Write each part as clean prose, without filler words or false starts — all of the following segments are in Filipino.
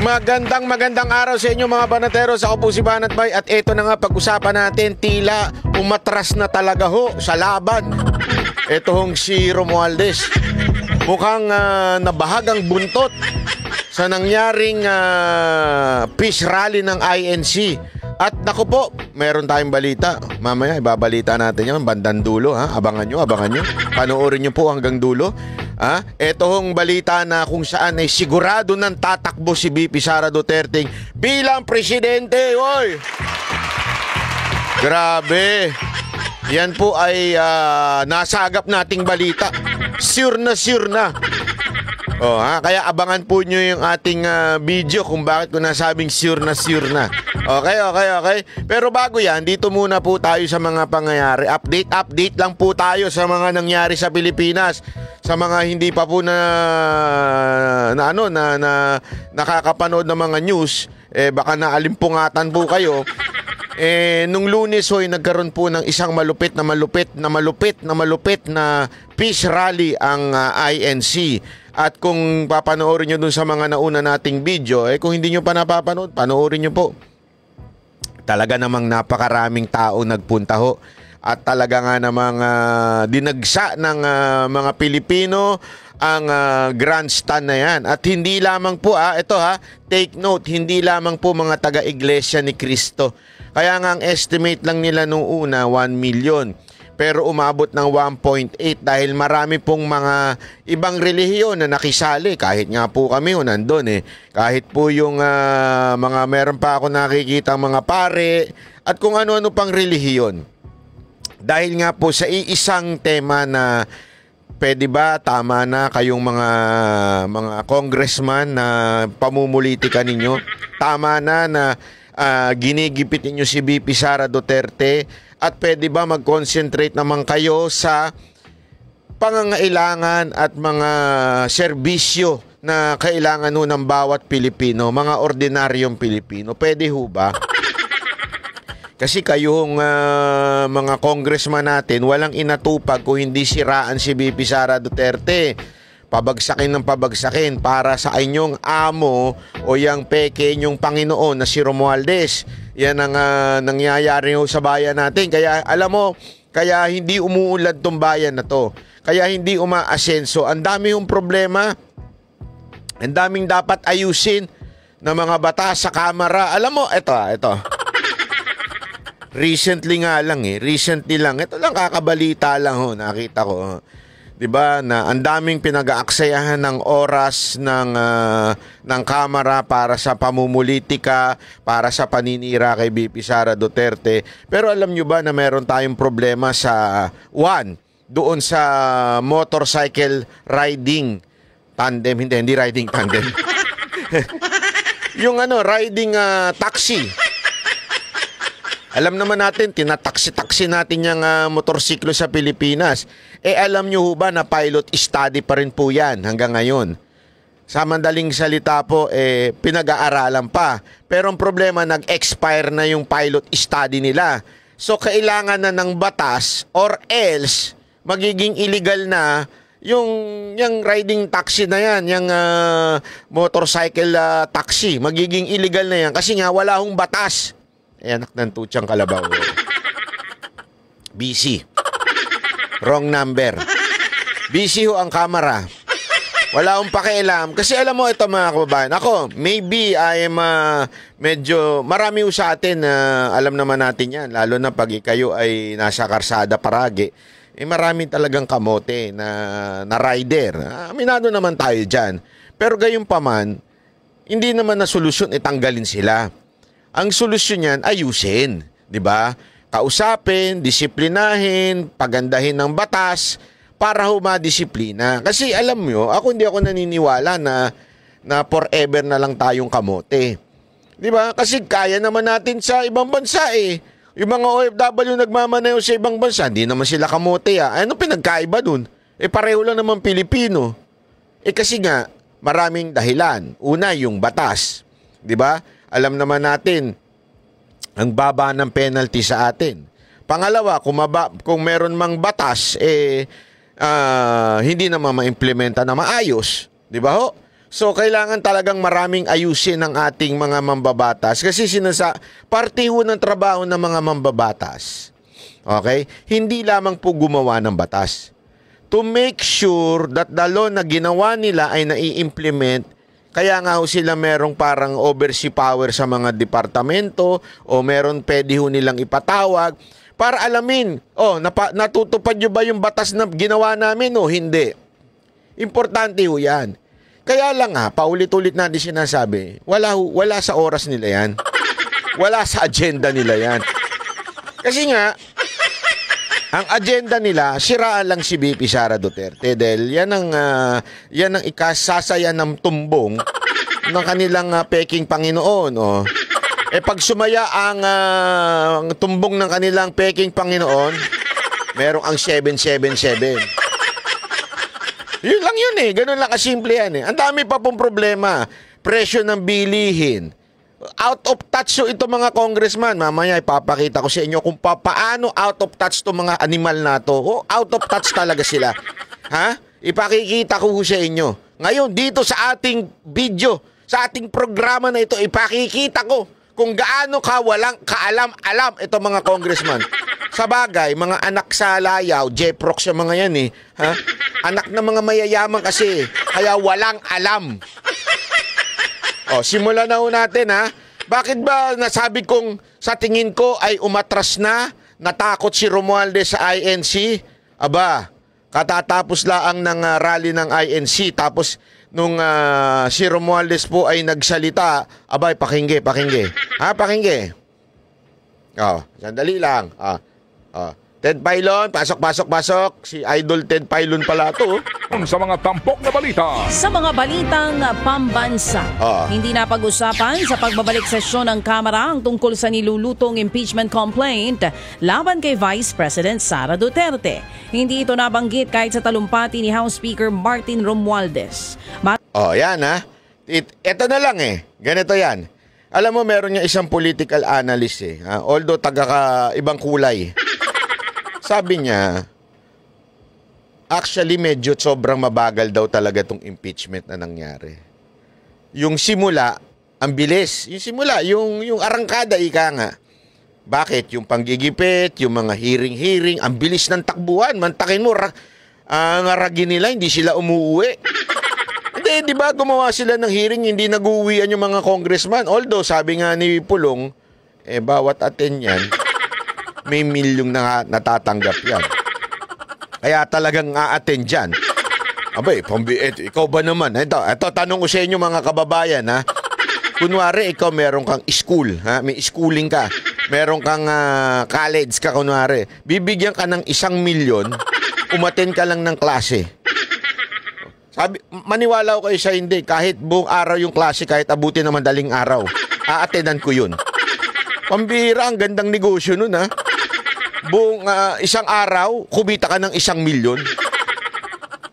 Magandang araw sa inyo mga banateros. Ako po si Banat Bay at ito na nga pag-usapan natin, tila umatras na talaga ho sa laban. Ito hong si Romualdez. Mukhang nabahagang buntot sa nangyaring peace rally ng INC. At naku po, meron tayong balita. Mamaya ibabalita natin yan bandang dulo, ha? Abangan nyo. Panoorin nyo po hanggang dulo. Ito hong balita na kung saan ay sigurado nang tatakbo si VP Sara Duterte bilang presidente. Oy! Grabe. Yan po ay nasagap nating balita. Sure na. Kaya abangan po nyo yung ating video kung bakit ko nasabing sure na. Okay. Pero bago yan, dito muna po tayo sa mga pangyayari. Update lang po tayo sa mga nangyari sa Pilipinas. Sa mga hindi pa po nakakapanood ng mga news, baka naalimpungatan po kayo. Nung Lunes nagkaroon po ng isang malupit na peace rally ang INC. At kung papanoorin nyo dun sa mga nauna nating video, kung hindi nyo pa napapanood, panoorin nyo po. Talaga namang napakaraming tao nagpunta ho. At talaga nga namang dinagsa ng mga Pilipino ang grandstand na yan. At hindi lamang po, take note, hindi lamang po mga taga-iglesia ni Cristo. Kaya nga ang estimate lang nila nung una, 1 million. Pero umabot ng 1.8 dahil marami pong mga ibang relihiyon na nakisali. Kahit nga po kami nandun Kahit po yung mga meron pa ako nakikita mga pare at kung ano-ano pang relihiyon. Dahil nga po sa iisang tema na pwede ba tama na kayong mga congressman na pamumulitika ninyo. Tama na ginigipit ninyo si VP Sara Duterte. At pwede ba mag-concentrate naman kayo sa pangangailangan at mga serbisyo na kailangan ng bawat Pilipino, mga ordinaryong Pilipino? Pwede ho ba? Kasi kayong mga congressman natin, walang inatupag kung hindi siraan si VP Sara Duterte. Pabagsakin ng pabagsakin para sa inyong amo o yung peke inyong Panginoon na si Romualdez. Yan ang nangyayari sa bayan natin. Kaya alam mo, kaya hindi umuulad tong bayan na to. Kaya hindi umaasenso. Ang dami yung problema. Ang daming dapat ayusin na mga batas sa Kamara. Alam mo, ito. Recently lang. Ito lang kakabalita lang nakita ko. 'Di ba na ang daming pinag-aaksayahan ng oras ng Kamara para sa pamumulitika, para sa paninira kay VP Sara Duterte. Pero alam nyo ba na meron tayong problema sa doon sa motorcycle riding tandem, hindi riding tandem. Yung riding taxi. Alam naman natin, tinataksi-taksi natin yung motorsiklo sa Pilipinas. Alam nyo ho ba na pilot study pa rin po yan hanggang ngayon? Sa mandaling salita po, pinag-aaralan pa. Pero ang problema, nag-expire na yung pilot study nila. So, kailangan na ng batas or else, magiging illegal na yung riding taxi na yan, yung motorcycle taxi. Magiging illegal na yan kasi nga wala hong batas. Anak ng tutsang kalabaw. BC. Wrong number. BC ho ang Kamara. Wala akong pakialam. Kasi alam mo ito mga kababayan. Ako, maybe I am medyo marami ho sa atin alam naman natin yan. Lalo na pag kayo ay nasa karsada paragi. Marami talagang kamote na rider. Aminado naman tayo dyan. Pero gayon pa man, hindi naman na solusyon itanggalin sila. Ang solusyon niyan, ayusin, 'di ba? Kausapin, disiplinahin, pagandahin ng batas para humadisiplina. Kasi alam nyo, hindi ako naniniwala na forever na lang tayong kamote. 'Di ba? Kasi kaya naman natin sa ibang bansa Yung mga OFW nagmamaneho sa ibang bansa, hindi naman sila kamote Ano pinagkaiba dun? Pareho lang naman Pilipino. Kasi nga, maraming dahilan. Una, yung batas. 'Di ba? Alam naman natin, ang baba ng penalty sa atin. Pangalawa, kung meron mang batas, hindi naman ma-implementa na maayos. Di ba ho? So, kailangan talagang maraming ayusin ng ating mga mambabatas kasi parte ho ng trabaho ng mga mambabatas. Okay? Hindi lamang po gumawa ng batas. To make sure that the law na ginawa nila ay nai-implement. Kaya nga ho sila merong parang oversee power sa mga departamento o meron pwede ho nilang ipatawag para alamin, natutupad nyo ba yung batas na ginawa namin o hindi? Importante ho yan. Kaya lang paulit-ulit natin sinasabi, wala sa oras nila yan. Wala sa agenda nila yan. Kasi nga, ang agenda nila, siraan lang si VP Sara Duterte dahil yan ang ikasasaya ng tumbong ng kanilang peking Panginoon. Pag sumaya ang tumbong ng kanilang peking Panginoon, merong ang 777. Yun lang yun ganun lang kasimple yan Ang dami pa pong problema. Presyo ng bilihin. Out of touch ito mga congressman. Mamaya ipapakita ko sa inyo kung paano out of touch to mga animal na to. Out of touch talaga sila. Ipakikita ko sa inyo. Ngayon, dito sa ating video, sa ating programa na ito, ipakikita ko kung gaano walang kaalam-alam ito mga congressman. Sa bagay, mga anak sa layaw, Jeprox yung mga yan Anak ng mga mayayaman kasi, kaya walang alam. Simulan na ho natin Bakit ba nasabi kong sa tingin ko ay umatras na, natakot si Romualdez sa INC? Aba, katatapos lang ng rally ng INC tapos nung si Romualdez po ay nagsalita, abay pakingge. Pakingge. Sandali lang. Ted Pailon, pasok. Si Idol Ted Pailon pala to. Sa mga tampok na balita. Sa mga balitang pambansa, hindi na pag-usapan sa pagbabalik sesyon ng Kamara ang tungkol sa nilulutong impeachment complaint laban kay Vice President Sara Duterte. Hindi ito nabanggit kahit sa talumpati ni House Speaker Martin Romualdez. Yan Ito na lang Ganito yan. Alam mo, meron niya isang political analyst although ibang kulay. Sabi niya, actually medyo sobrang mabagal daw talaga itong impeachment na nangyari. Yung simula, ang bilis. Yung simula, yung arangkada, ika nga. Bakit? Yung panggigipit, yung mga hearing, ang bilis ng takbuhan. Mantakin mo, ngaragin nila, hindi sila umuwi. Hindi, di ba gumawa sila ng hearing, hindi nag-uwian yung mga congressman. Although, sabi nga ni Pulong, bawat attend yan, may milyong na natatanggap yan. Kaya talagang a-attend dyan. Abay, ikaw ba naman? Ito, tanong ko sa inyo mga kababayan, Kunwari, ikaw meron kang school, may schooling ka. Meron kang college ka, kunwari. Bibigyan ka ng 1 milyon, umattend ka lang ng klase. Maniwala ko kayo sa hindi. Kahit buong araw yung klase, kahit abutin na madaling araw, a-attendan ko yun. Pambira, ang gandang negosyo nun, buong isang araw, kumita ka ng 1 milyon.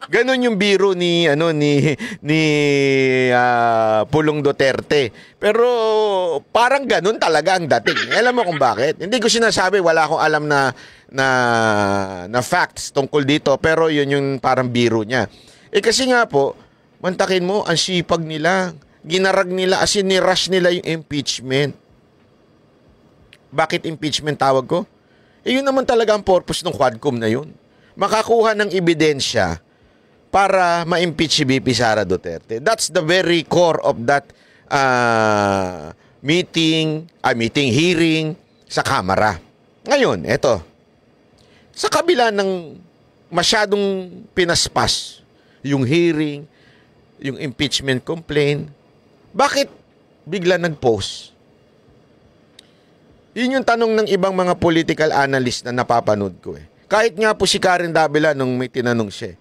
Ganon yung biro ni Pulong Duterte. Pero parang ganon talaga ang dating. Alam mo kung bakit? Hindi ko sinasabi, wala akong alam na facts tungkol dito, pero yun yung parang biro niya. Kasi nga po, mantakin mo, ang sipag nila. Ginarag nila, as in nirush nila yung impeachment. Bakit impeachment tawag ko? Yun naman talaga ang purpose ng Quadcom na yun. Makakuha ng ebidensya para ma-impeach si VP Sara Duterte. That's the very core of that hearing sa Kamara. Ngayon, eto. Sa kabila ng masyadong pinaspas yung hearing, yung impeachment complaint, bakit bigla nag-post? Yun yung tanong ng ibang mga political analyst na napapanood ko Kahit nga po si Karen Davila nung may tinanong siya.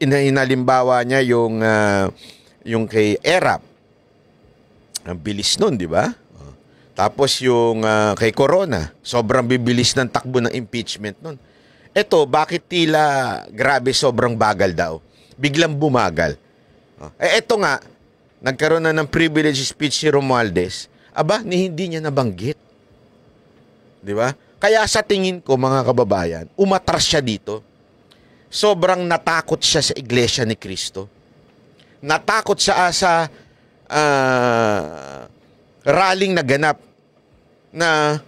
Inalimbawa niya yung kay Erap. Ang bilis nun, di ba? Tapos yung kay Corona, sobrang bibilis ng takbo ng impeachment nun. Eto, bakit tila grabe sobrang bagal daw? Biglang bumagal. Eto nga, nagkaroon na ng privilege speech si Romualdez. Aba, hindi niya nabanggit. Di ba? Kaya sa tingin ko, mga kababayan, umatras siya dito. Sobrang natakot siya sa Iglesia ni Cristo. natakot siya sa rallying na ganap na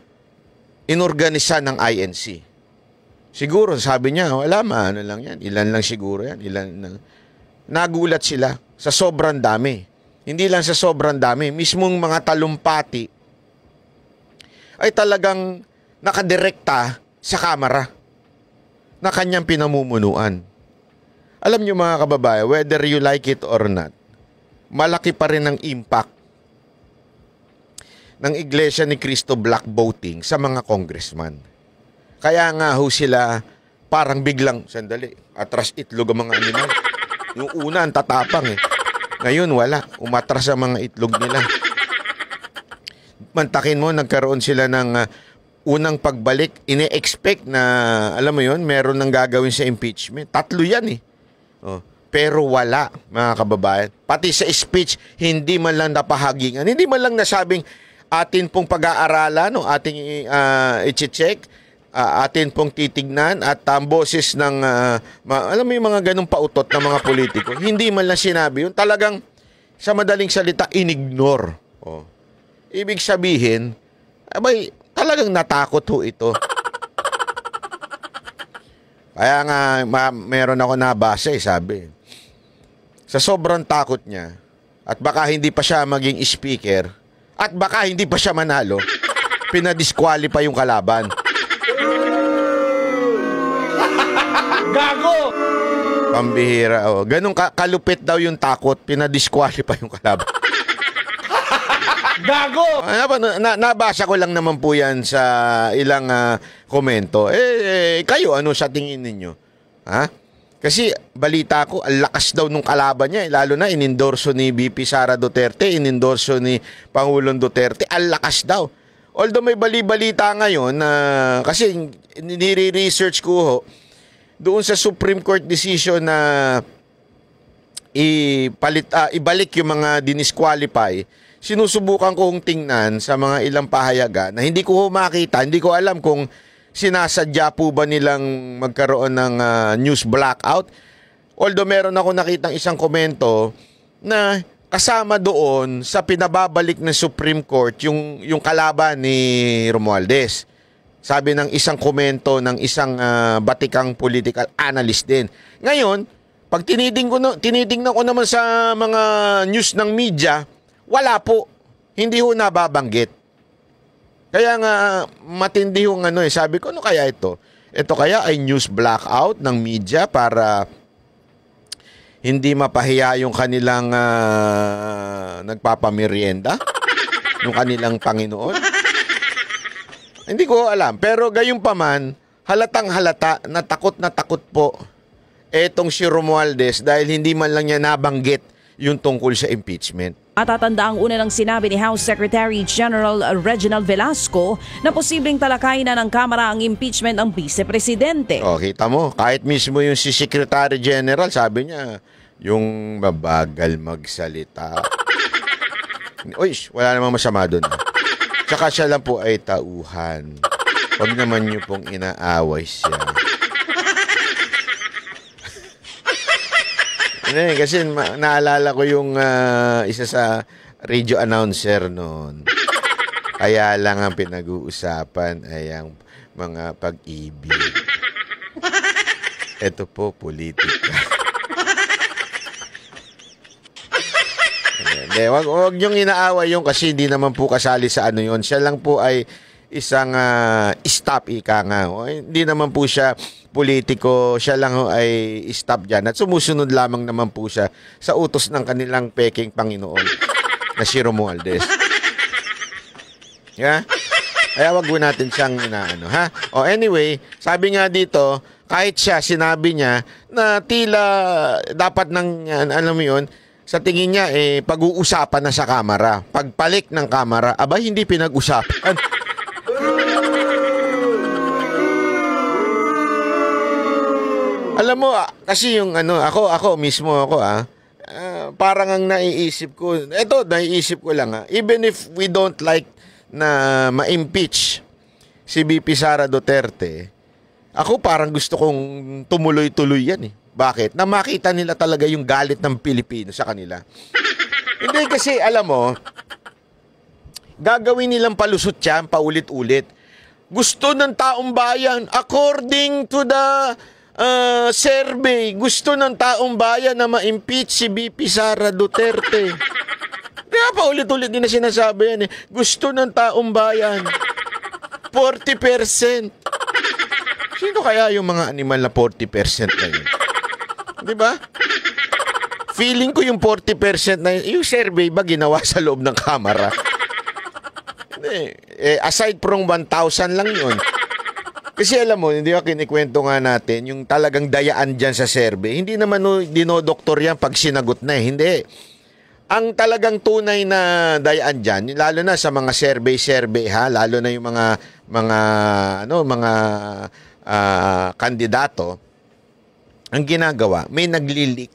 inorganisa ng INC. Siguro, sabi niya, wala ano lang yan. Ilan lang siguro yan. Nagulat sila sa sobrang dami. Hindi lang sa sobrang dami. Mismong mga talumpati ay talagang nakadirekta sa kamera na kanyang pinamumunuan. Alam niyo mga kababayan, whether you like it or not, malaki pa rin ang impact ng Iglesia ni Cristo Black voting sa mga congressman. Kaya nga ho sila parang biglang, sandali, atras itlog ang mga animal. Yung una, ang tatapang eh. Ngayon, wala. Umatras ang mga itlog nila. Mantakin mo, nagkaroon sila ng unang pagbalik. Ine-expect na, alam mo yun, meron nang gagawin sa impeachment. 3 yan eh. Oh. Pero wala, mga kababayan. Pati sa speech, hindi man lang napahagingan. Hindi man lang nasabing atin pong pag-aaralan, no? Ating i-check, atin pong titignan at ang boses ng, alam mo yung mga ganong pautot ng mga politiko, hindi man lang sinabi yun. Talagang, sa madaling salita, inignore. Oh. Ibig sabihin, abay, talagang natakot ho ito. Kaya nga, meron ako nabasa sabi. Sa sobrang takot niya, at baka hindi pa siya maging speaker, at baka hindi pa siya manalo, pinadisqualify yung kalaban. Gago! Pambihira, oh. Ganun kalupit daw yung takot, pinadisqualify yung kalaban. Gago! Nabasa ko lang naman po yan sa ilang komento. Kayo, ano sa tingin ninyo? Ha? Kasi balita ko, ang lakas daw nung kalaban niya. Lalo na inendorso ni VP Sara Duterte, inendorso ni Pangulong Duterte. Ang lakas daw. Although may bali-balita ngayon, kasi nire-research ko ho, doon sa Supreme Court decision na ibalik yung mga dinisqualify, sinusubukan kong tingnan sa mga ilang pahayagan na hindi ko makita, hindi ko alam kung sinasadya po ba nilang magkaroon ng news blackout. Although meron ako nakitang isang komento na kasama doon sa pinababalik ng Supreme Court yung kalaban ni Romualdez. Sabi ng isang komento ng isang batikang political analyst din. Ngayon, pag tinitingnan ko naman sa mga news ng media, wala po. Hindi ho nababanggit. Kaya nga matindi ho sabi ko, ano kaya ito? Ito kaya ay news blackout ng media para hindi mapahiya yung kanilang nagpapamerienda, yung kanilang Panginoon. Hindi ko alam. Pero gayon pa man, halatang halata na takot po etong si Romualdez dahil hindi man lang niya nabanggit yung tungkol sa impeachment. Matatanda ang una ng sinabi ni House Secretary General Reginald Velasco na posibleng talakayin na ng Kamara ang impeachment ng Vice-Presidente. Oh, kita mo, kahit mismo yung si Secretary General, sabi niya, yung mabagal magsalita. Uy, wala namang masama doon. Tsaka siya lang po ay tauhan. Huwag naman niyo pong inaaway siya. Kasi naalala ko yung isa sa radio announcer noon. Kaya lang ang pinag-uusapan ay ang mga pag-ibig. Ito po, politika. Wag niyong inaaway yung kasi hindi naman po kasali sa ano yun. Siya lang po ay isang staff ika nga. Hindi naman po siya politiko. Siya lang ay staff dyan. At sumusunod lamang naman po siya sa utos ng kanilang peking Panginoon na si Romualdez. Yeah? Kaya wag po natin siyang inaano, ha? Anyway, sabi nga dito, kahit siya, sinabi niya na tila dapat ng, alam mo yun, sa tingin niya, pag-uusapan na sa kamera. Pagpalik ng kamera, aba, hindi pinag-usapan. Alam mo, kasi yung ako mismo, parang ang naiisip ko, naiisip ko lang, even if we don't like na ma-impeach si VP Sara Duterte, ako parang gusto kong tumuloy-tuloy yan Bakit? Na makita nila talaga yung galit ng Pilipino sa kanila. Hindi kasi, alam mo, gagawin nilang palusot yan, paulit-ulit. Gusto ng taong bayan, according to the survey, gusto ng taong bayan na ma-impeach si VP Sara Duterte. Kaya paulit-ulit din na sinasabi yan eh. Gusto ng taong bayan, 40%. Sino kaya yung mga animal na 40% na yun? Di ba? Feeling ko yung 40% na yun, yung survey ba ginawa sa loob ng kamera? Aside from 1,000 lang yun. Kasi alam mo, hindi ba kinikwento nga natin, yung talagang dayaan dyan sa survey, hindi naman dinodoktor yan pag sinagot na eh. Hindi. Ang talagang tunay na dayaan dyan, lalo na sa mga survey ha, lalo na yung mga kandidato, ang ginagawa, may naglilik.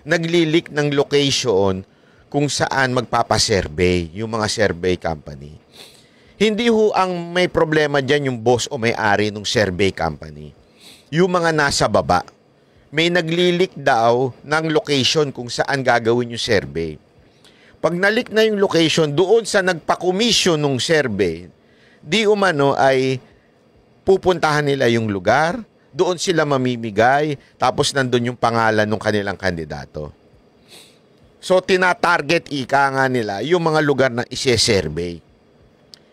Naglilik ng location kung saan magpapasurvey yung mga survey company. Hindi ho ang may problema dyan yung boss o may-ari ng survey company. Yung mga nasa baba, may naglilik daw ng location kung saan gagawin yung survey. Pag nalik na yung location doon sa nagpa-commission ng survey, di umano ay pupuntahan nila yung lugar, doon sila mamimigay, tapos nandun yung pangalan ng kanilang kandidato. So, tinatarget nga nila yung mga lugar na isi-survey.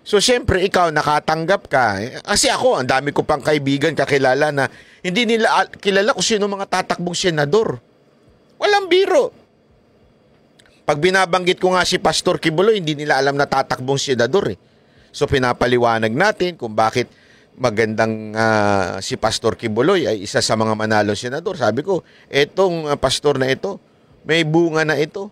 So, syempre, ikaw nakatanggap ka. Kasi ako, ang dami ko pang kaibigan, kakilala na hindi nila kilala kung sino mga tatakbong senador. Walang biro. Pag binabanggit ko nga si Pastor Kibuloy, hindi nila alam na tatakbong senador eh. So, pinapaliwanag natin kung bakit magandang si Pastor Kibuloy ay isa sa mga manalong senador. Sabi ko, etong pastor na ito, may bunga na ito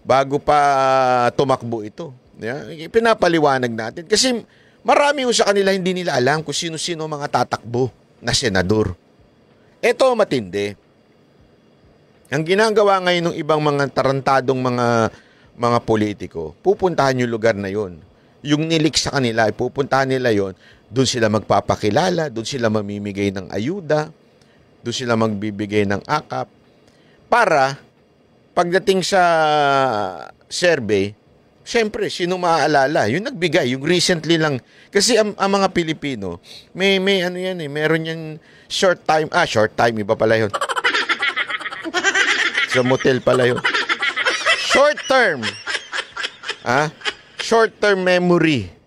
bago pa tumakbo ito. Yeah? Pinapaliwanag natin. Kasi marami sa kanila hindi nila alam kung sino-sino mga tatakbo na senador. Ito matindi. Ang ginagawa ngayon ng ibang mga tarantadong mga politiko, pupuntahan yung lugar na yon. Yung nilik sa kanila, pupuntahan nila yon. Doon sila magpapakilala, doon sila mamimigay ng ayuda, doon sila magbibigay ng akap. Para, pagdating sa survey, siyempre, sino maaalala? Yung nagbigay, yung recently lang. Kasi ang mga Pilipino, may ano yan eh, meron yung short time, iba pala yun. Sa motel pala yun. Short term. Short term memory.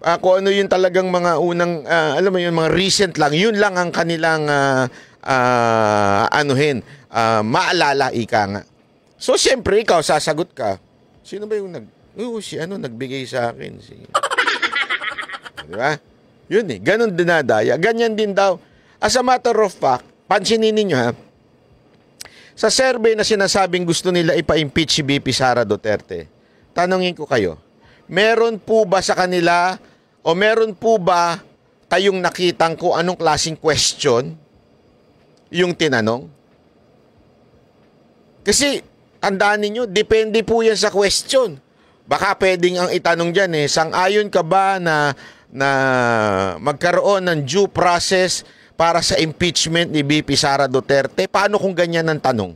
Kung ano yung talagang mga unang, alam mo yun, mga recent lang, yun lang ang kanilang maalala, ika nga. So, siyempre, ikaw, sasagot ka. Sino ba yung nagbigay sa akin? Di ba? Yun eh, ganun dinadaya. Ganyan din daw. As a matter of fact, pansinin ninyo ha, sa survey na sinasabing gusto nila ipa-impeach si VP Sara Duterte, tanongin ko kayo, meron po ba sa kanila o meron po ba kayong nakitang kung anong klaseng question yung tinanong? Kasi, tandaan ninyo, depende po yan sa question. Baka pwedeng ang itanong dyan sang-ayon ka ba na magkaroon ng due process para sa impeachment ni VP Sara Duterte? Paano kung ganyan ang tanong?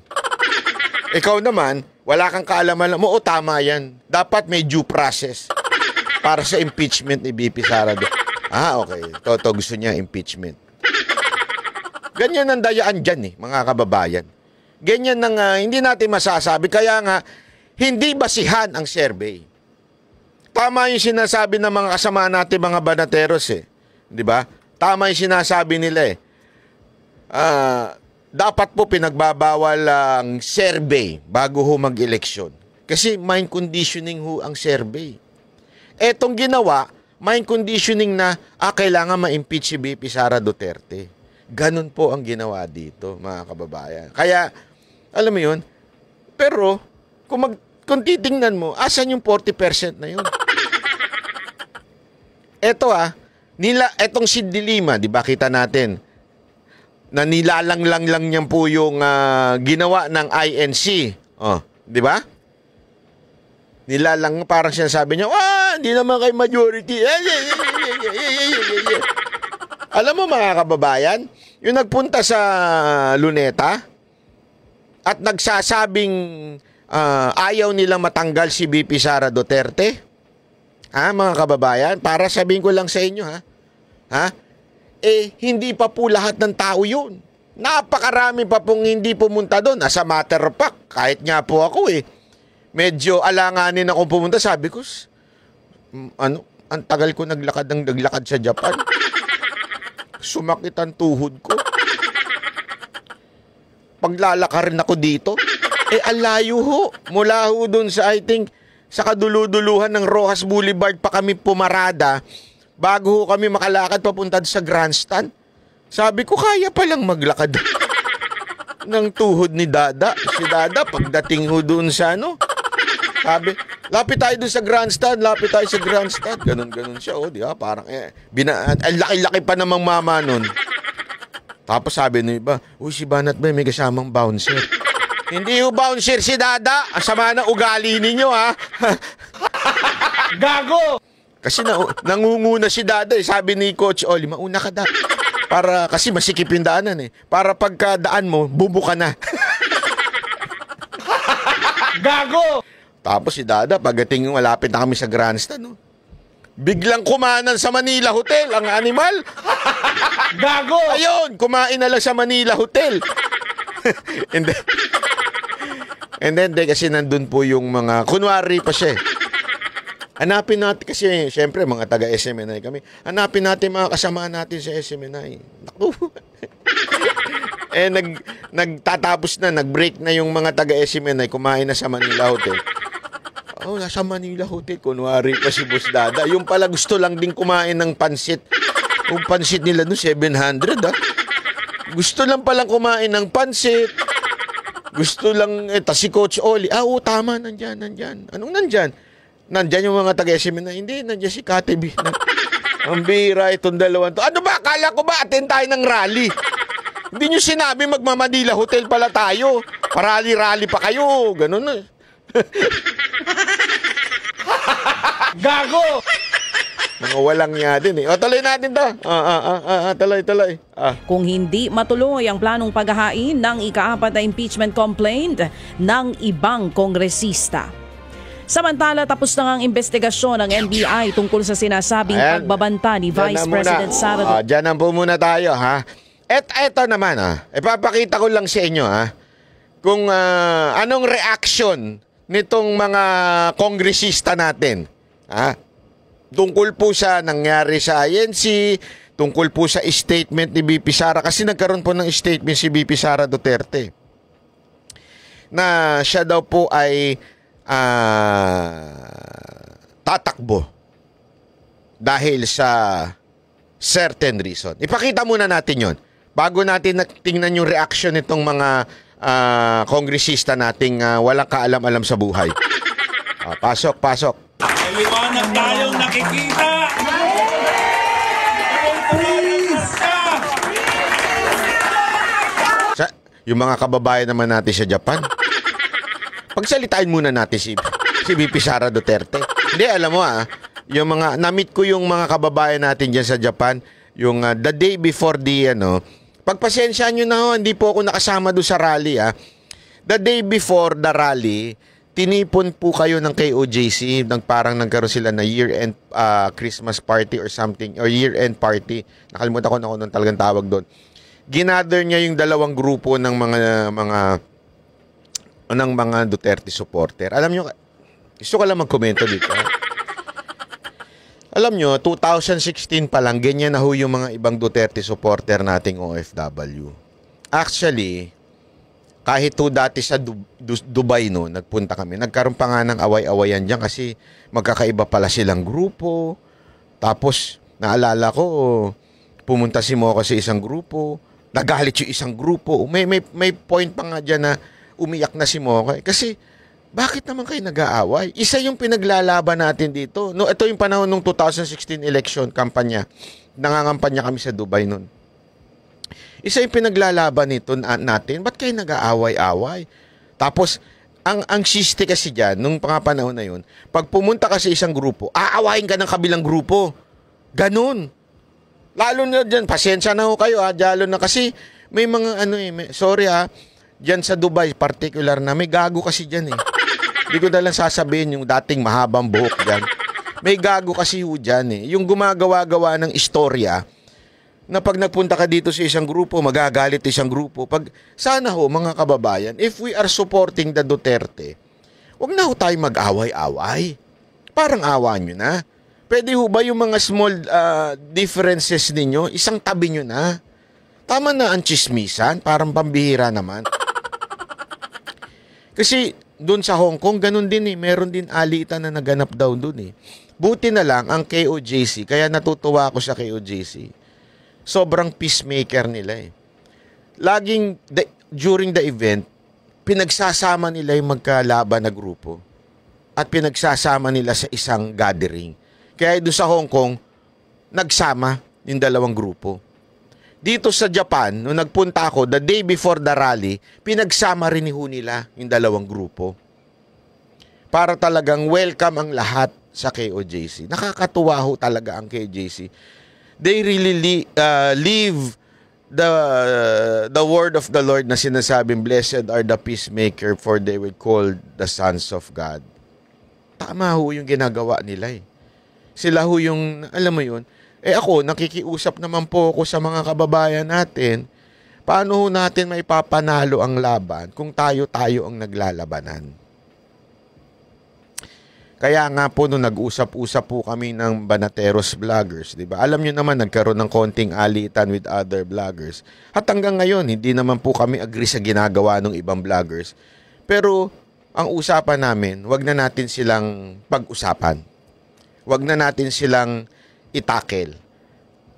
Ikaw naman, wala kang kaalaman mo, tama yan. Dapat may due process para sa impeachment ni VP Sara Duterte. Okay. Toto gusto niya impeachment. Ganyan ang dayaan dyan mga kababayan. Ganyan ang hindi natin masasabi. Kaya nga, hindi basihan ang survey. Tama yung sinasabi ng mga kasama natin, mga banateros Di ba? Tama yung sinasabi nila dapat po pinagbabawal ang survey bago mag-eleksyon. Kasi mind conditioning ang survey. Etong ginawa, mind conditioning na kailangan ma-impeach si VP Sara Duterte. Ganun po ang ginawa dito, mga kababayan. Kaya, alam mo yun, pero kung titingnan mo, asan yung 40% na yun? Eto etong si Dilima, di ba kita natin, na nilalanglang lang niyan po yung ginawa ng INC. Di ba? Nilalang, parang sinasabi niya, hindi naman kay majority. Alam mo mga kababayan, yung nagpunta sa Luneta at nagsasabing ayaw nilang matanggal si VP Sara Duterte. Mga kababayan, para sabihin ko lang sa inyo hindi pa po lahat ng tao yun. Napakarami pa pong hindi pumunta doon. As a matter of fact, kahit nga po ako medyo alanganin akong pumunta. Sabi ko, ang tagal ko naglakad sa Japan. Sumakit ang tuhod ko. Paglalakarin ako dito, alayo ho. Mula ho doon sa, I think, sa kaduluduluhan ng Rojas Boulevard pa kami pumarada bago ho kami makalakad papunta sa grandstand. Sabi ko, kaya palang maglakad ng tuhod ni Dada. Si Dada, pagdating ho doon sa sabi, lapit tayo doon sa grandstand, Ganon siya, di ba? Parang, ang laki-laki pa namang mama nun. Tapos sabi ng iba, si Banat ba may kasamang bouncer? Hindi ho bouncer si Dada. Ang sama na ugali ninyo, Gago! Kasi nangunguna si Dada, Sabi ni Coach Oli, mauna ka da. Kasi masikip yung daanan, Para pagkadaan mo, bubo ka na. Gago! Tapos si Dada, pagdating malapit na kami sa grandstand, biglang kumanan sa Manila Hotel, ang animal. Gago! Ayun, kumain na lang sa Manila Hotel. And then, kasi nandun po yung mga, kunwari pa siya. Hanapin natin, kasi syempre mga taga SMNI kami, hanapin natin mga kasama natin sa SMNI. Naku. Nagtatapos na, nag-break na yung mga taga SMNI, kumain na sa Manila Hotel. Nasa Manila Hotel, kunwari pa si Boss Dada. Yung pala gusto lang din kumain ng pansit. Yung pansit nila no, 700 Gusto lang palang kumain ng pansit. Gusto lang, si Coach Oli, tama, nandyan. Anong nandyan? Nandyan yung mga taga-SMNI. Hindi, nandyan si Kate B. Ang bira itong dalawang to. Ano ba, akala ko ba attend tayo ng rally? Hindi nyo sinabi magmamanila Hotel pala tayo. Parali-rally pa kayo. Ganun na. Gago! Mga walang nga din tuloy natin to. Tuloy. Kung hindi matuloy ang planong paghahain ng ika-4 na impeachment complaint ng ibang kongresista. Samantala, tapos na ang investigasyon ng NBI tungkol sa sinasabing pagbabanta ni Vice President Sara Duterte. Diyan po muna tayo, Eto naman, ipapakita ko lang sa inyo, kung anong reaction nitong mga kongresista natin. Tungkol po sa nangyari sa INC, tungkol po sa statement ni VP Sara, kasi nagkaroon po ng statement si VP Sara Duterte na siya daw po ay tatakbo dahil sa certain reason. Ipakita muna natin yon bago natin tingnan yung reaction nitong mga kongresista nating walang kaalam-alam sa buhay. Pasok. May liwanag tayong nakikita! Yung mga kababayan naman natin sa Japan, pagsalitain muna natin si VP Sara Duterte. Hindi, alam mo yung mga, na-meet ko yung mga kababayan natin dyan sa Japan, yung the day before the, pagpasensya nyo na hindi po ako nakasama doon sa rally, The day before the rally, tinipon po kayo ng KOJC, parang nagkaroon sila na year-end Christmas party or something, or year-end party. Nakalimutan ko na kung talagang tawag doon. Ginather niya yung dalawang grupo ng mga Duterte supporter. Alam nyo, gusto ko lang magkomento dito. Alam nyo, 2016 pa lang, ganyan na ho yung mga ibang Duterte supporter nating OFW. Actually, kahit dati sa Dubai nagpunta kami, nagkaroon pa nga ng away-awayan dyan kasi magkakaiba pala silang grupo. Tapos, naalala ko, pumunta si Mocha sa isang grupo, nagalit yung isang grupo. May point pa nga dyan na umiyak na si Mocha. Kasi, bakit naman kayo nag-aaway? Isa yung pinaglalaban natin dito. Ito yung panahon ng 2016 election kampanya. Nangangampanya kami sa Dubai noon. Isa yung pinaglalaban nito natin. Ba't kayo nag-aaway-away? Tapos, ang siste kasi dyan, nung panahon na yun, pag pumunta ka sa isang grupo, aawain ka ng kabilang grupo. Ganun. Lalo na dyan, pasensya na ho kayo lalo na kasi may mga sorry dyan sa Dubai particular na may gago kasi dyan eh. Hindi ko na lang sasabihin yung dating mahabang buhok dyan. May gago kasi ho dyan eh. Yung gumagawa-gawa ng istorya na pag nagpunta ka dito sa isang grupo, magagalit isang grupo. Sana ho mga kababayan, if we are supporting the Duterte, huwag na ho tayo mag-away-away. Parang awa nyo na. Pwede ho ba yung mga small differences ninyo, isang tabi nyo na? Tama na ang chismisan, parang pambihira naman. Kasi doon sa Hong Kong, ganun din eh. Meron din alitan na naganap daw doon eh. Buti na lang ang KOJC, kaya natutuwa ako sa KOJC. Sobrang peacemaker nila eh. Laging, during the event, pinagsasama nila yung magkalaban na grupo. At pinagsasama nila sa isang gathering. Kaya doon sa Hong Kong, nagsama yung dalawang grupo. Dito sa Japan, nung nagpunta ako, the day before the rally, pinagsama rin nila yung dalawang grupo. Para talagang welcome ang lahat sa KOJC. Nakakatuwa ho talaga ang KOJC. They really live the word of the Lord na sinasabing, blessed are the peacemaker for they will call the sons of God. Tama ho yung ginagawa nila eh. Sila ho yung, alam mo yun, ako, nakikiusap naman po ako sa mga kababayan natin, paano ho natin maipapanalo ang laban kung tayo-tayo ang naglalabanan? Kaya nga po, nung nag-usap-usap po kami ng Banateros vloggers, di ba? Alam nyo naman, nagkaroon ng konting alitan with other vloggers. At hanggang ngayon, hindi naman po kami agree sa ginagawa ng ibang vloggers. Pero, ang usapan namin, wag na natin silang pag-usapan. Wag na natin silang itakel.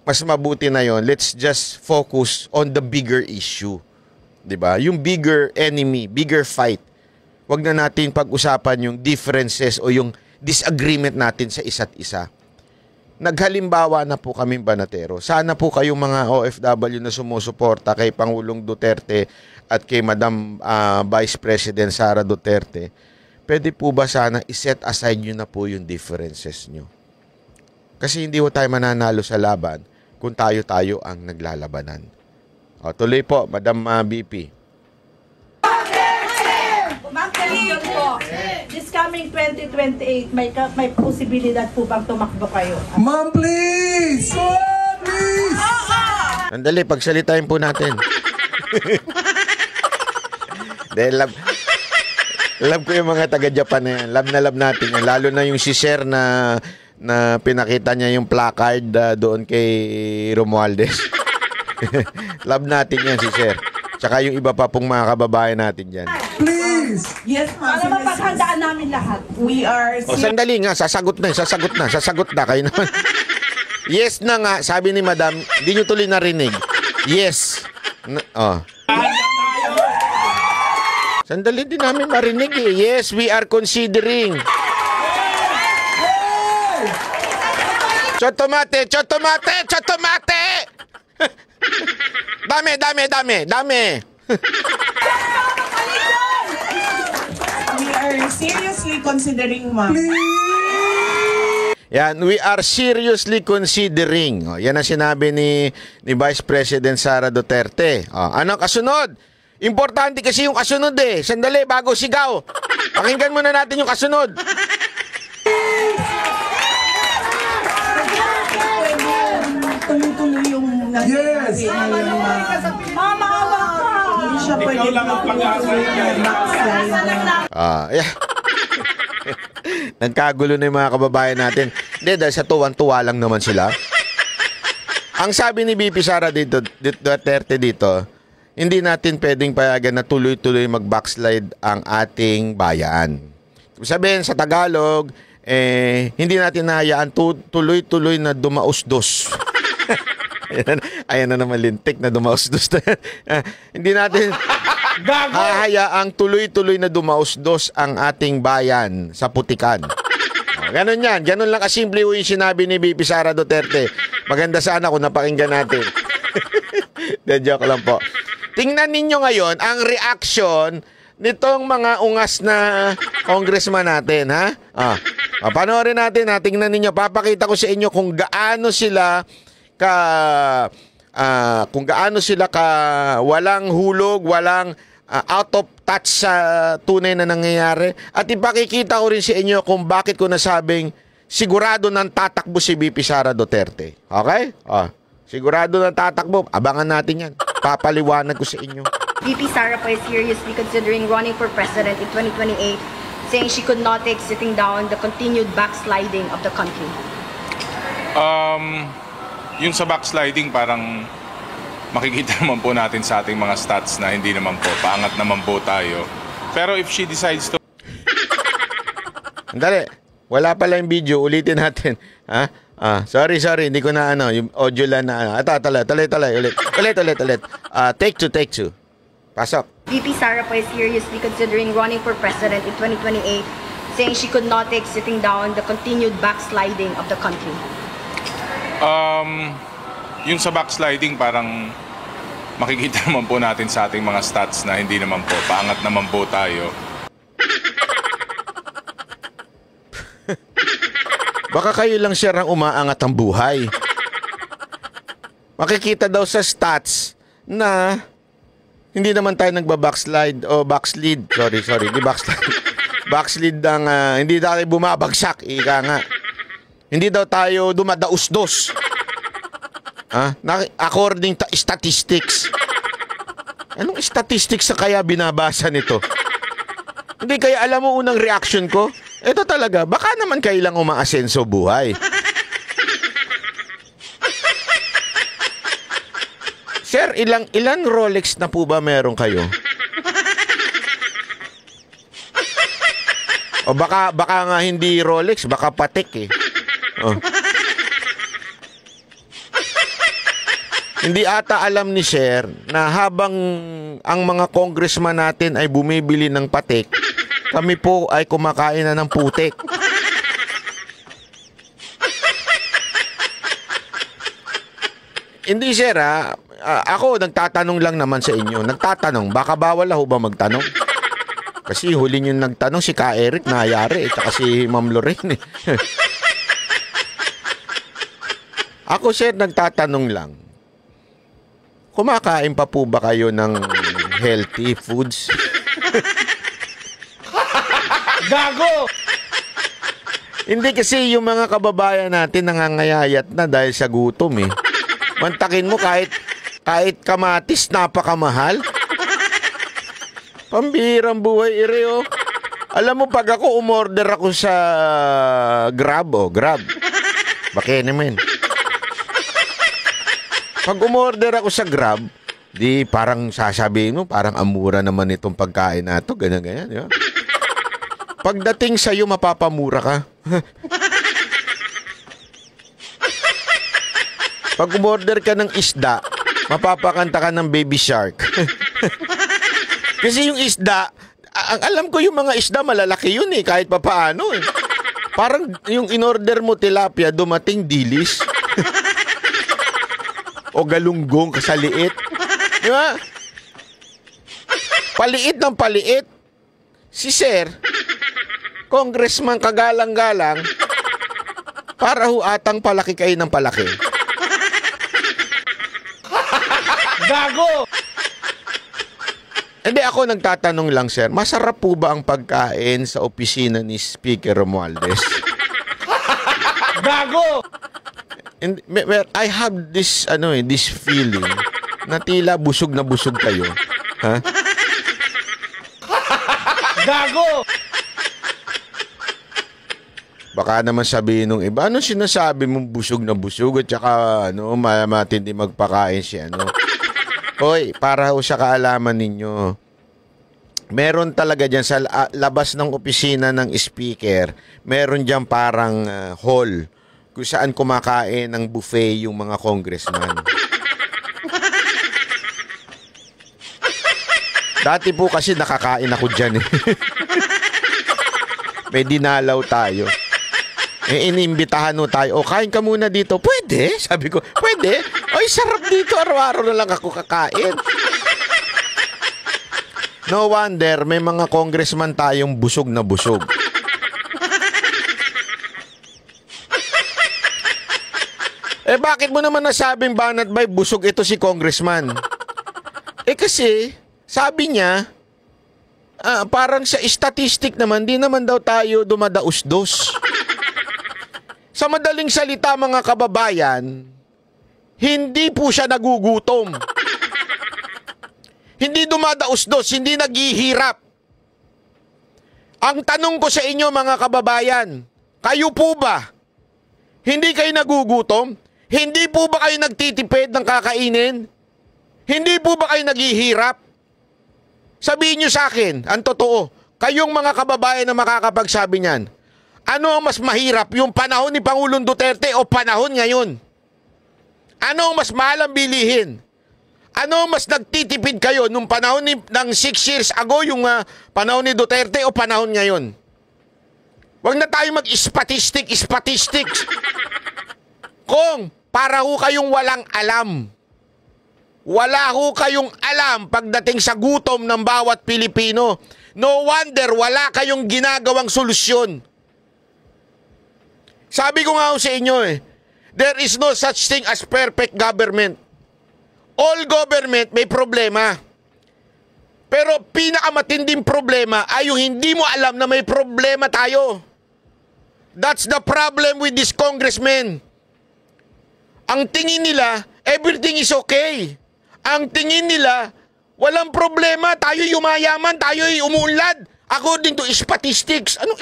Mas mabuti na yon. Let's just focus on the bigger issue. 'Di ba? Yung bigger enemy, bigger fight. Wag na natin pag-usapan yung differences o yung disagreement natin sa isa't isa. Naghalimbawa na po kaming Banatero. Sana po kayong mga OFW na sumusuporta kay Pangulong Duterte at kay Madam Vice President Sara Duterte, pwede po ba sana iset aside nyo na po yung differences nyo? Kasi hindi po tayo mananalo sa laban kung tayo-tayo ang naglalabanan. O, tuloy po, Madam BP. This coming 2028, may posibilidad po bang tumakbo kayo? Ma'am, please! Ma'am, please! Andali, pagsalitain po natin. Dahil love ko yung mga taga-Japan na yan. Love na love natin yan. Lalo na yung si Sir na pinakita niya yung placard doon kay Romualdez. Love natin yan si Sir. Tsaka yung iba pa pong mga kababayan natin dyan. Please! Yes, ma'am. Para mapaghandaan namin lahat. We are... O, sandali nga. Sasagot na. Kayo naman. Yes na nga. Sabi ni Madam, hindi nyo tuloy narinig. Yes. Sandali din namin marinig eh. Yes, we are considering. Chotomate! Dami! We are seriously considering, ma'am. Yan, we are seriously considering. Yan ang sinabi ni Vice President Sara Duterte. Anong kasunod? Importante kasi yung kasunod eh. Sandali, bago sigaw. Pakinggan muna natin yung kasunod. Tuloy-tuloy yung... Yes! Mama, awa ka! Hindi siya pwede. Ikaw lang ang pag-asa niya. Nagkagulo na yung mga kababayan natin. Hindi, dahil sa tuwan-tuwa lang naman sila. Ang sabi ni BP Sara Duterte dito, hindi natin pwedeng payagan na tuloy-tuloy mag-backslide ang ating bayan. Sabihin sa Tagalog, hindi natin nahayaan tuloy-tuloy na dumausdos. Ayan na naman lintik na dumausdos. Hindi natin hahayaang tuloy-tuloy na dumausdos ang ating bayan sa putikan. Ganon yan. Ganon lang kasimple yung sinabi ni BP Sara Duterte. Maganda sana kung napakinggan natin. Joke lang po. Tingnan ninyo ngayon ang reaction nitong mga ungas na congressman natin, ha? Panoorin natin, ha? Tingnan ninyo. Papakita ko sa inyo kung gaano sila kung gaano sila walang hulog, walang out of touch sa tunay na nangyayari. At ipakikita ko rin sa inyo kung bakit ko nasabing sigurado nang tatakbo si VP Sara Duterte. Okay? Sigurado nang tatakbo. Abangan natin yan. Papaliwanag ko sa inyo. VP Sara po is seriously considering running for president in 2028, saying she could not take sitting down the continued backsliding of the country. Yung sa backsliding, parang makikita naman po natin sa ating mga stats na hindi naman po, paangat naman po tayo. Pero if she decides to... Andali, wala pala yung video, ulitin natin. Sorry, hindi ko na yung audio lang na Tuloy, ulit. Take two. Pasok. VP Sara po is seriously considering running for president in 2028, saying she could not take sitting down the continued backsliding of the country. Yung sa backsliding, parang makikita naman po natin sa ating mga stats na hindi naman po, paangat naman po tayo. Baka kayo lang sir ang umaangat ang buhay. Makikita daw sa stats na hindi naman tayo nagba-backslide o backslid. Sorry, di backslide. Backslid ang hindi tayo bumabagsak, ika nga. Hindi daw tayo dumadaus-dos. According to statistics. Anong statistics sa kaya binabasa nito? Hindi kaya alam mo unang reaction ko? Ito talaga, baka naman kailang umaasenso buhay. Sir, ilang Rolex na po ba meron kayo? O baka nga hindi Rolex, baka Patek eh. Hindi ata alam ni Sir na habang ang mga congressman natin ay bumibili ng Patek, kami po ay kumakain na ng putik. Hindi sir ako nagtatanong lang naman sa inyo. Nagtatanong, baka bawal ho ba magtanong? Kasi huli nyo nagtanong si Ka Eric nayari at si Ma'am Lorraine. Ako sir nagtatanong lang. Kumakain pa po ba kayo ng healthy foods? Gago! Hindi kasi yung mga kababayan natin nangangayayat na dahil sa gutom eh. Mantakin mo kahit kamatis napakamahal. Pambihirang buhay ireo. Alam mo pag ako umorder ako sa Grab. Bakit naman? Pag umorder ako sa Grab, di parang sasabihin mo, parang amura naman itong pagkain na ito, ganyan, di ba? Pagdating sa'yo, mapapamura ka. Pag umorder ka ng isda, mapapakanta ka ng Baby Shark. Kasi yung isda, alam ko yung mga isda, malalaki yun eh, kahit papaano eh. Parang yung inorder mo tilapia, dumating dilis. O galunggong kasaliit. Di ba? Paliit ng paliit. Si Sir, congressman kagalang-galang, para ho atang palaki kayo ng palaki. Gago! Hindi, ako nagtatanong lang, Sir. Masarap po ba ang pagkain sa opisina ni Speaker Romualdez? Gago! And, I have this feeling na tila busog na busog kayo. Ha? Gago! Baka naman sabihin nung iba, ano sinasabi mong busog na busog at saka matindi magpakain siya, Hoy, para ho sa kaalaman ninyo, meron talaga dyan sa labas ng opisina ng speaker, meron dyan parang hall kung saan kumakain ng buffet yung mga congressman. Dati po kasi nakakain ako dyan eh. May dinalaw tayo. Inimbitahan mo tayo. O, kain ka muna dito. Pwede? Sabi ko, pwede? Ay, sarap dito. Araw-araw na lang ako kakain. No wonder, may mga congressman tayong busog na busog. Bakit mo naman nasabing banat bay busog ito si congressman? Kasi, sabi niya, parang sa statistic naman, di naman daw tayo dumadaus-dos. Sa madaling salita mga kababayan, hindi po siya nagugutom. Hindi dumadaus-dos, hindi naghihirap. Ang tanong ko sa inyo mga kababayan, kayo po ba? Hindi kayo nagugutom? Hindi po ba kayo nagtitipid ng kakainin? Hindi po ba kayo naghihirap? Sabihin nyo sa akin, ang totoo, kayong mga kababayan na makakapagsabi niyan, ano ang mas mahirap, yung panahon ni Pangulong Duterte o panahon ngayon? Ano ang mas mahal ang bilihin? Ano ang mas nagtitipid kayo nung panahon ng 6 years ago, yung panahon ni Duterte o panahon ngayon? Huwag na tayo mag-statistics. Kung para ho kayong walang alam. Wala ho kayong alam pagdating sa gutom ng bawat Pilipino. No wonder wala kayong ginagawang solusyon. Sabi ko nga ho sa inyo there is no such thing as perfect government. All government may problema. Pero pinakamatinding problema ay yung hindi mo alam na may problema tayo. That's the problem with this congressman. Ang tingin nila, everything is okay. Ang tingin nila, walang problema, tayo yumayaman, tayo umuunlad. According to statistics. Anong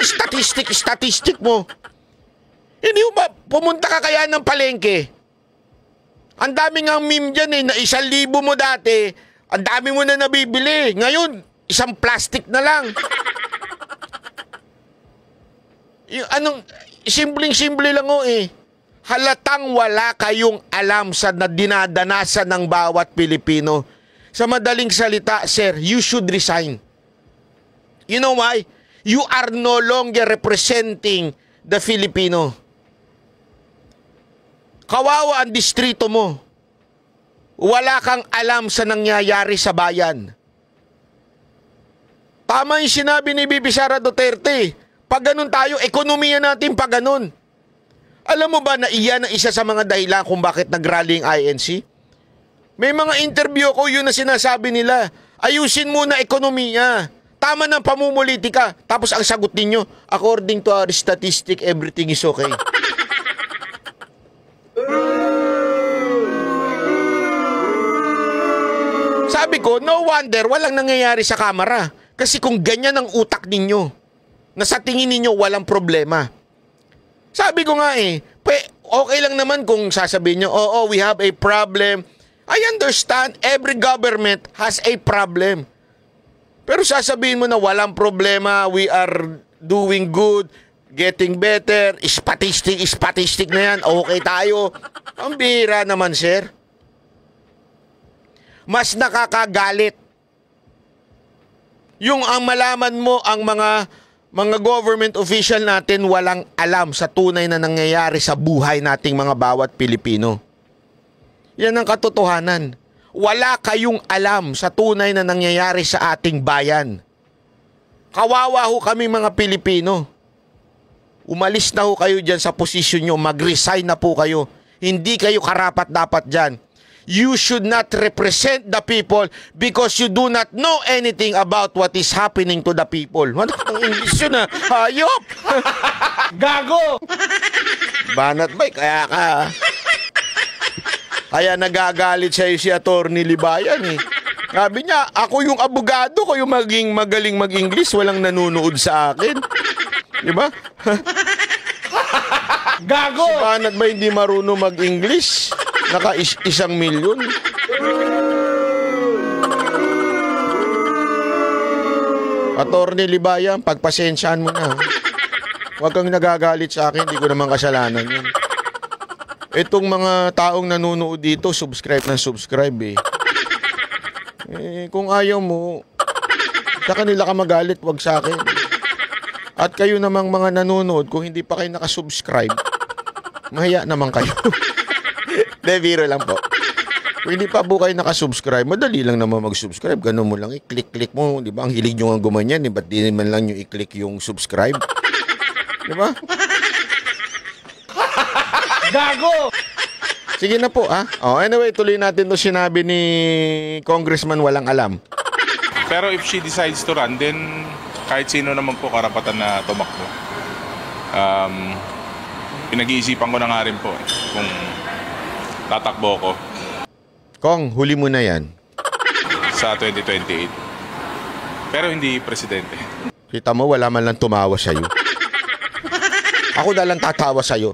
statistic mo? Hindi mo ba pumunta ka kaya ng palengke? Ang dami nga meme dyan na 1,000 mo dati, ang dami mo na nabibili. Ngayon, isang plastic na lang. Simpleng-simple lang Halatang wala kayong alam sa dinadanasan ng bawat Pilipino. Sa madaling salita, sir, you should resign. You know why? You are no longer representing the Filipino. Kawawa ang distrito mo. Wala kang alam sa nangyayari sa bayan. Tama yung sinabi ni Bibi Sara Duterte. Pag ganun tayo, ekonomiya natin pag ganun. Alam mo ba na iyan ang isa sa mga dahilan kung bakit nag-rally ang INC? May mga interview ko, yun na sinasabi nila. Ayusin muna ekonomiya. Tama ng pamumulitika. Tapos ang sagot ninyo, according to our statistic, everything is okay. Sabi ko, no wonder walang nangyayari sa kamera. Kasi kung ganyan ang utak ninyo, na sa tingin ninyo walang problema. Sabi ko nga okay lang naman kung sasabihin nyo, we have a problem. I understand, every government has a problem. Pero sasabihin mo na walang problema, we are doing good, getting better, statistic na yan, okay tayo. Ang bihira naman, sir. Mas nakakagalit yung ang malaman mo ang mga government official natin walang alam sa tunay na nangyayari sa buhay nating mga bawat Pilipino. Yan ang katotohanan. Wala kayong alam sa tunay na nangyayari sa ating bayan. Kawawa ho kami mga Pilipino. Umalis na ho kayo dyan sa posisyon nyo. Mag-resign na po kayo. Hindi kayo karapat-dapat dyan. You should not represent the people because you do not know anything about what is happening to the people. Ano ang English yun Hayop! Gago! Banat bay, kaya nagagalit sa'yo si Atty. Libayan Sabi niya, ako yung abogado ko yung magaling mag-English, walang nanonood sa akin. Diba? Gago! Si Banat bay hindi marunong mag-English? Naka 1 milyon. Atty. Libayan, pagpasensyahan mo na. Huwag kang nagagalit sa akin, hindi ko naman kasalanan yun. Itong mga taong nanonood dito, subscribe. Kung ayaw mo, sa kanila ka magalit, wag sa akin. At kayo namang mga nanonood, kung hindi pa kayo nakasubscribe, mahiya naman kayo. Biro lang po. Kung hindi pa po kayo nakasubscribe, madali lang naman mag-subscribe. Ganun mo lang, i-click mo. Di ba? Ang hilig nyo nga gumanyan. Ba't di naman lang nyo i-click yung subscribe? Di ba? Gago! Sige na po, anyway, tuloy natin 'to sinabi ni Congressman walang alam. Pero if she decides to run, then kahit sino naman po karapatan na tumakbo. Pinag-iisipan ko na nga rin po kung tatakbo ko. Kong, huli mo na yan. Sa 2028. Pero hindi presidente. Kita mo, wala man lang tumawa sa'yo. Ako na lang tatawa sa'yo.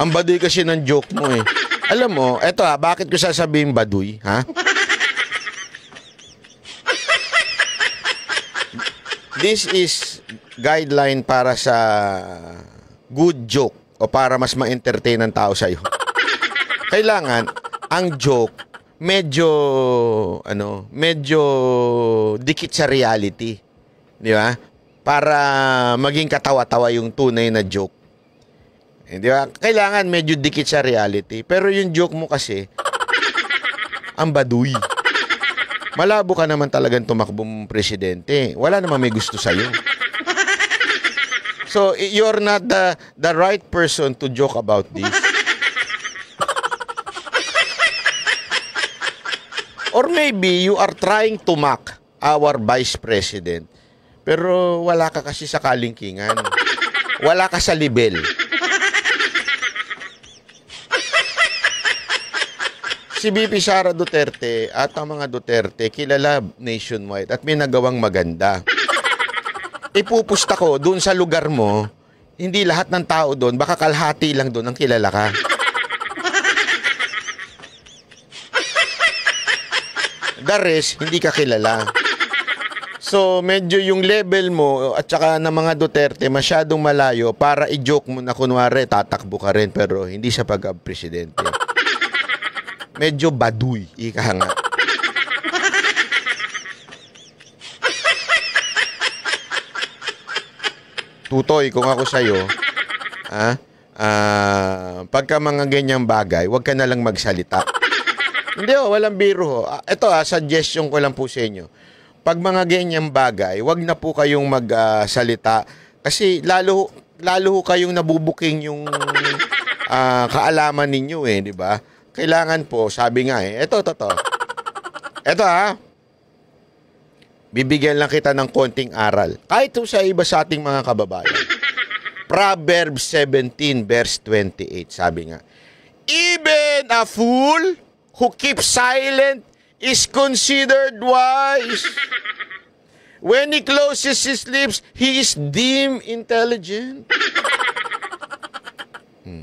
Ang baduy kasi ng joke mo eh. Alam mo, eto bakit ko sasabihin baduy, ha? This is guideline para sa good joke o para mas ma-entertain ang tao sa'yo. Kailangan, ang joke, medyo dikit sa reality. Di ba? Para maging katawa-tawa yung tunay na joke. Di ba? Kailangan medyo dikit sa reality. Pero yung joke mo kasi, ang baduy. Malabo ka naman talagang tumakbong presidente. Wala naman may gusto sa'yo. So, you're not the right person to joke about this. Or maybe you are trying to mock our vice president. Pero wala ka kasi sa kalingkingan. Wala ka sa level. Si BP Sara Duterte at ang mga Duterte kilala nationwide at may nagawang maganda. Ipupusta ko doon sa lugar mo, hindi lahat ng tao doon, baka kalahati lang doon ang kilala ka. The rest, hindi ka kilala. So, medyo yung level mo at saka ng mga Duterte masyadong malayo para i-joke mo na kunwari tatakbo ka rin pero hindi sa pagka-presidente. Medyo baduy, ika nga. Tutoy, kung ako sa'yo, pagka mga ganyang bagay, huwag ka na lang magsalita. Hindi walang biro. Ito suggestion ko lang po sa inyo. Pag mga ganyang bagay, huwag na po kayong magsalita. Kasi lalo kayong nabubuking yung kaalaman ninyo di ba? Kailangan po, sabi nga ito. Ito bibigyan lang kita ng konting aral. Kahit sa iba sa ating mga kababayan. Proverbs 17 verse 28, sabi nga, even a fool who keeps silent is considered wise. When he closes his lips, he is deemed intelligent.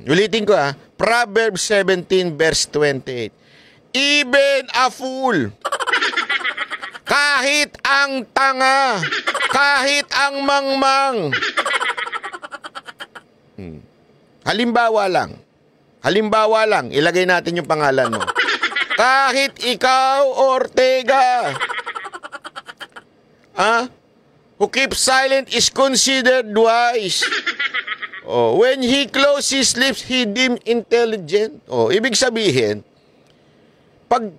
Ulitin ko Proverbs 17 verse 28. Even a fool, kahit ang tanga, kahit ang mangmang. Halimbawa lang, ilagay natin yung pangalan mo. Kahit ikaw, Ortega, who keeps silent is considered wise. When he closes his lips, he deemed intelligent. Ibig sabihin, pag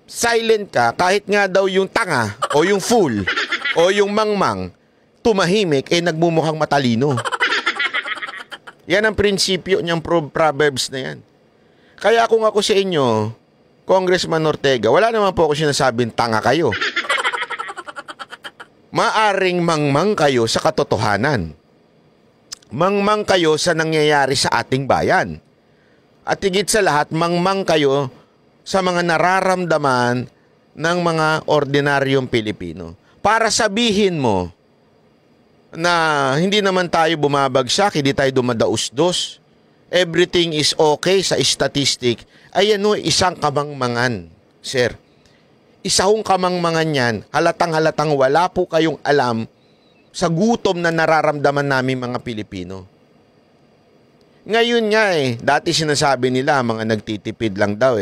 silent ka, kahit nga daw yung tanga, o yung fool, o yung mangmang, tumahimik, nagmumukhang matalino. Yan ang prinsipyo niyang Proverbs na yan. Kaya kung ako sa inyo, Congressman Ortega, wala naman po ako sinasabing tanga kayo. Maaring mangmang kayo sa katotohanan. Mangmang kayo sa nangyayari sa ating bayan. At higit sa lahat, mangmang kayo sa mga nararamdaman ng mga ordinaryong Pilipino. Para sabihin mo na hindi naman tayo bumabagsak, hindi tayo dumadausdos, everything is okay sa statistic, ay isang kamangmangan, sir. Isang kamangmangan yan, halatang-halatang wala po kayong alam sa gutom na nararamdaman namin mga Pilipino. Ngayon nga dati sinasabi nila, mga nagtitipid lang daw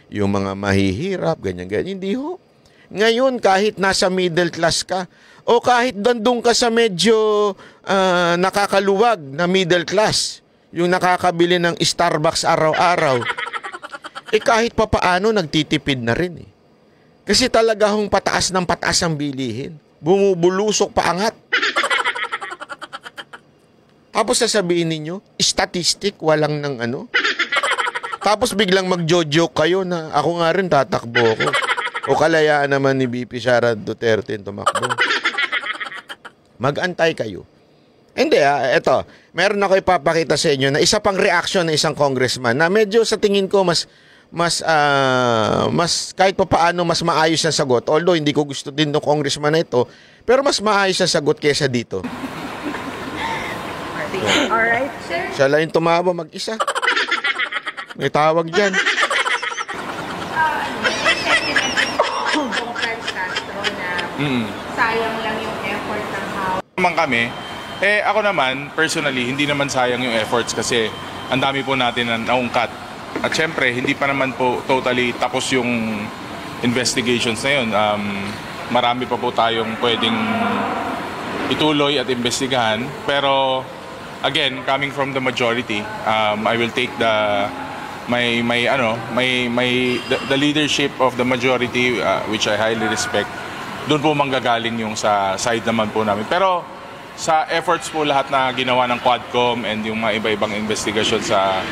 yung mga mahihirap, ganyan-ganyan. Hindi ho. Ngayon, kahit nasa middle class ka, o kahit dandong ka sa medyo nakakaluwag na middle class, yung nakakabili ng Starbucks araw-araw, kahit papaano nagtitipid na rin Kasi talaga hong pataas ng pataas ang bilihin. Bumubulusok paangat. Tapos sasabihin ninyo, statistic, walang ng ano. Tapos biglang magjo-joke kayo na ako nga rin tatakbo ako. O kalayaan naman ni VP Sara Duterte tumakbo. Mag-antay kayo. Hindi eto, meron ako ipapakita sa inyo na isa pang reaction ng isang congressman na medyo sa tingin ko mas kahit pa paano mas maayos na sagot. Although hindi ko gusto din ng congressman na ito, pero mas maayos na sagot kesa dito. Alright, sir. Siya lang yung tumawa mag-isa. May tawag dyan. Sayang lang yung effort ng House. Naman kami, ako naman, personally, hindi naman sayang yung efforts kasi ang dami po natin na naungkat. At syempre, hindi pa naman po totally tapos yung investigations na yun. Marami pa po tayong pwedeng ituloy at investigahan. Pero, again, coming from the majority, I will take the leadership of the majority, which I highly respect. Doon po manggagaling yung sa side naman po namin. Pero sa efforts po lahat na ginawa ng Quadcom and yung mga iba-ibang investigasyon sa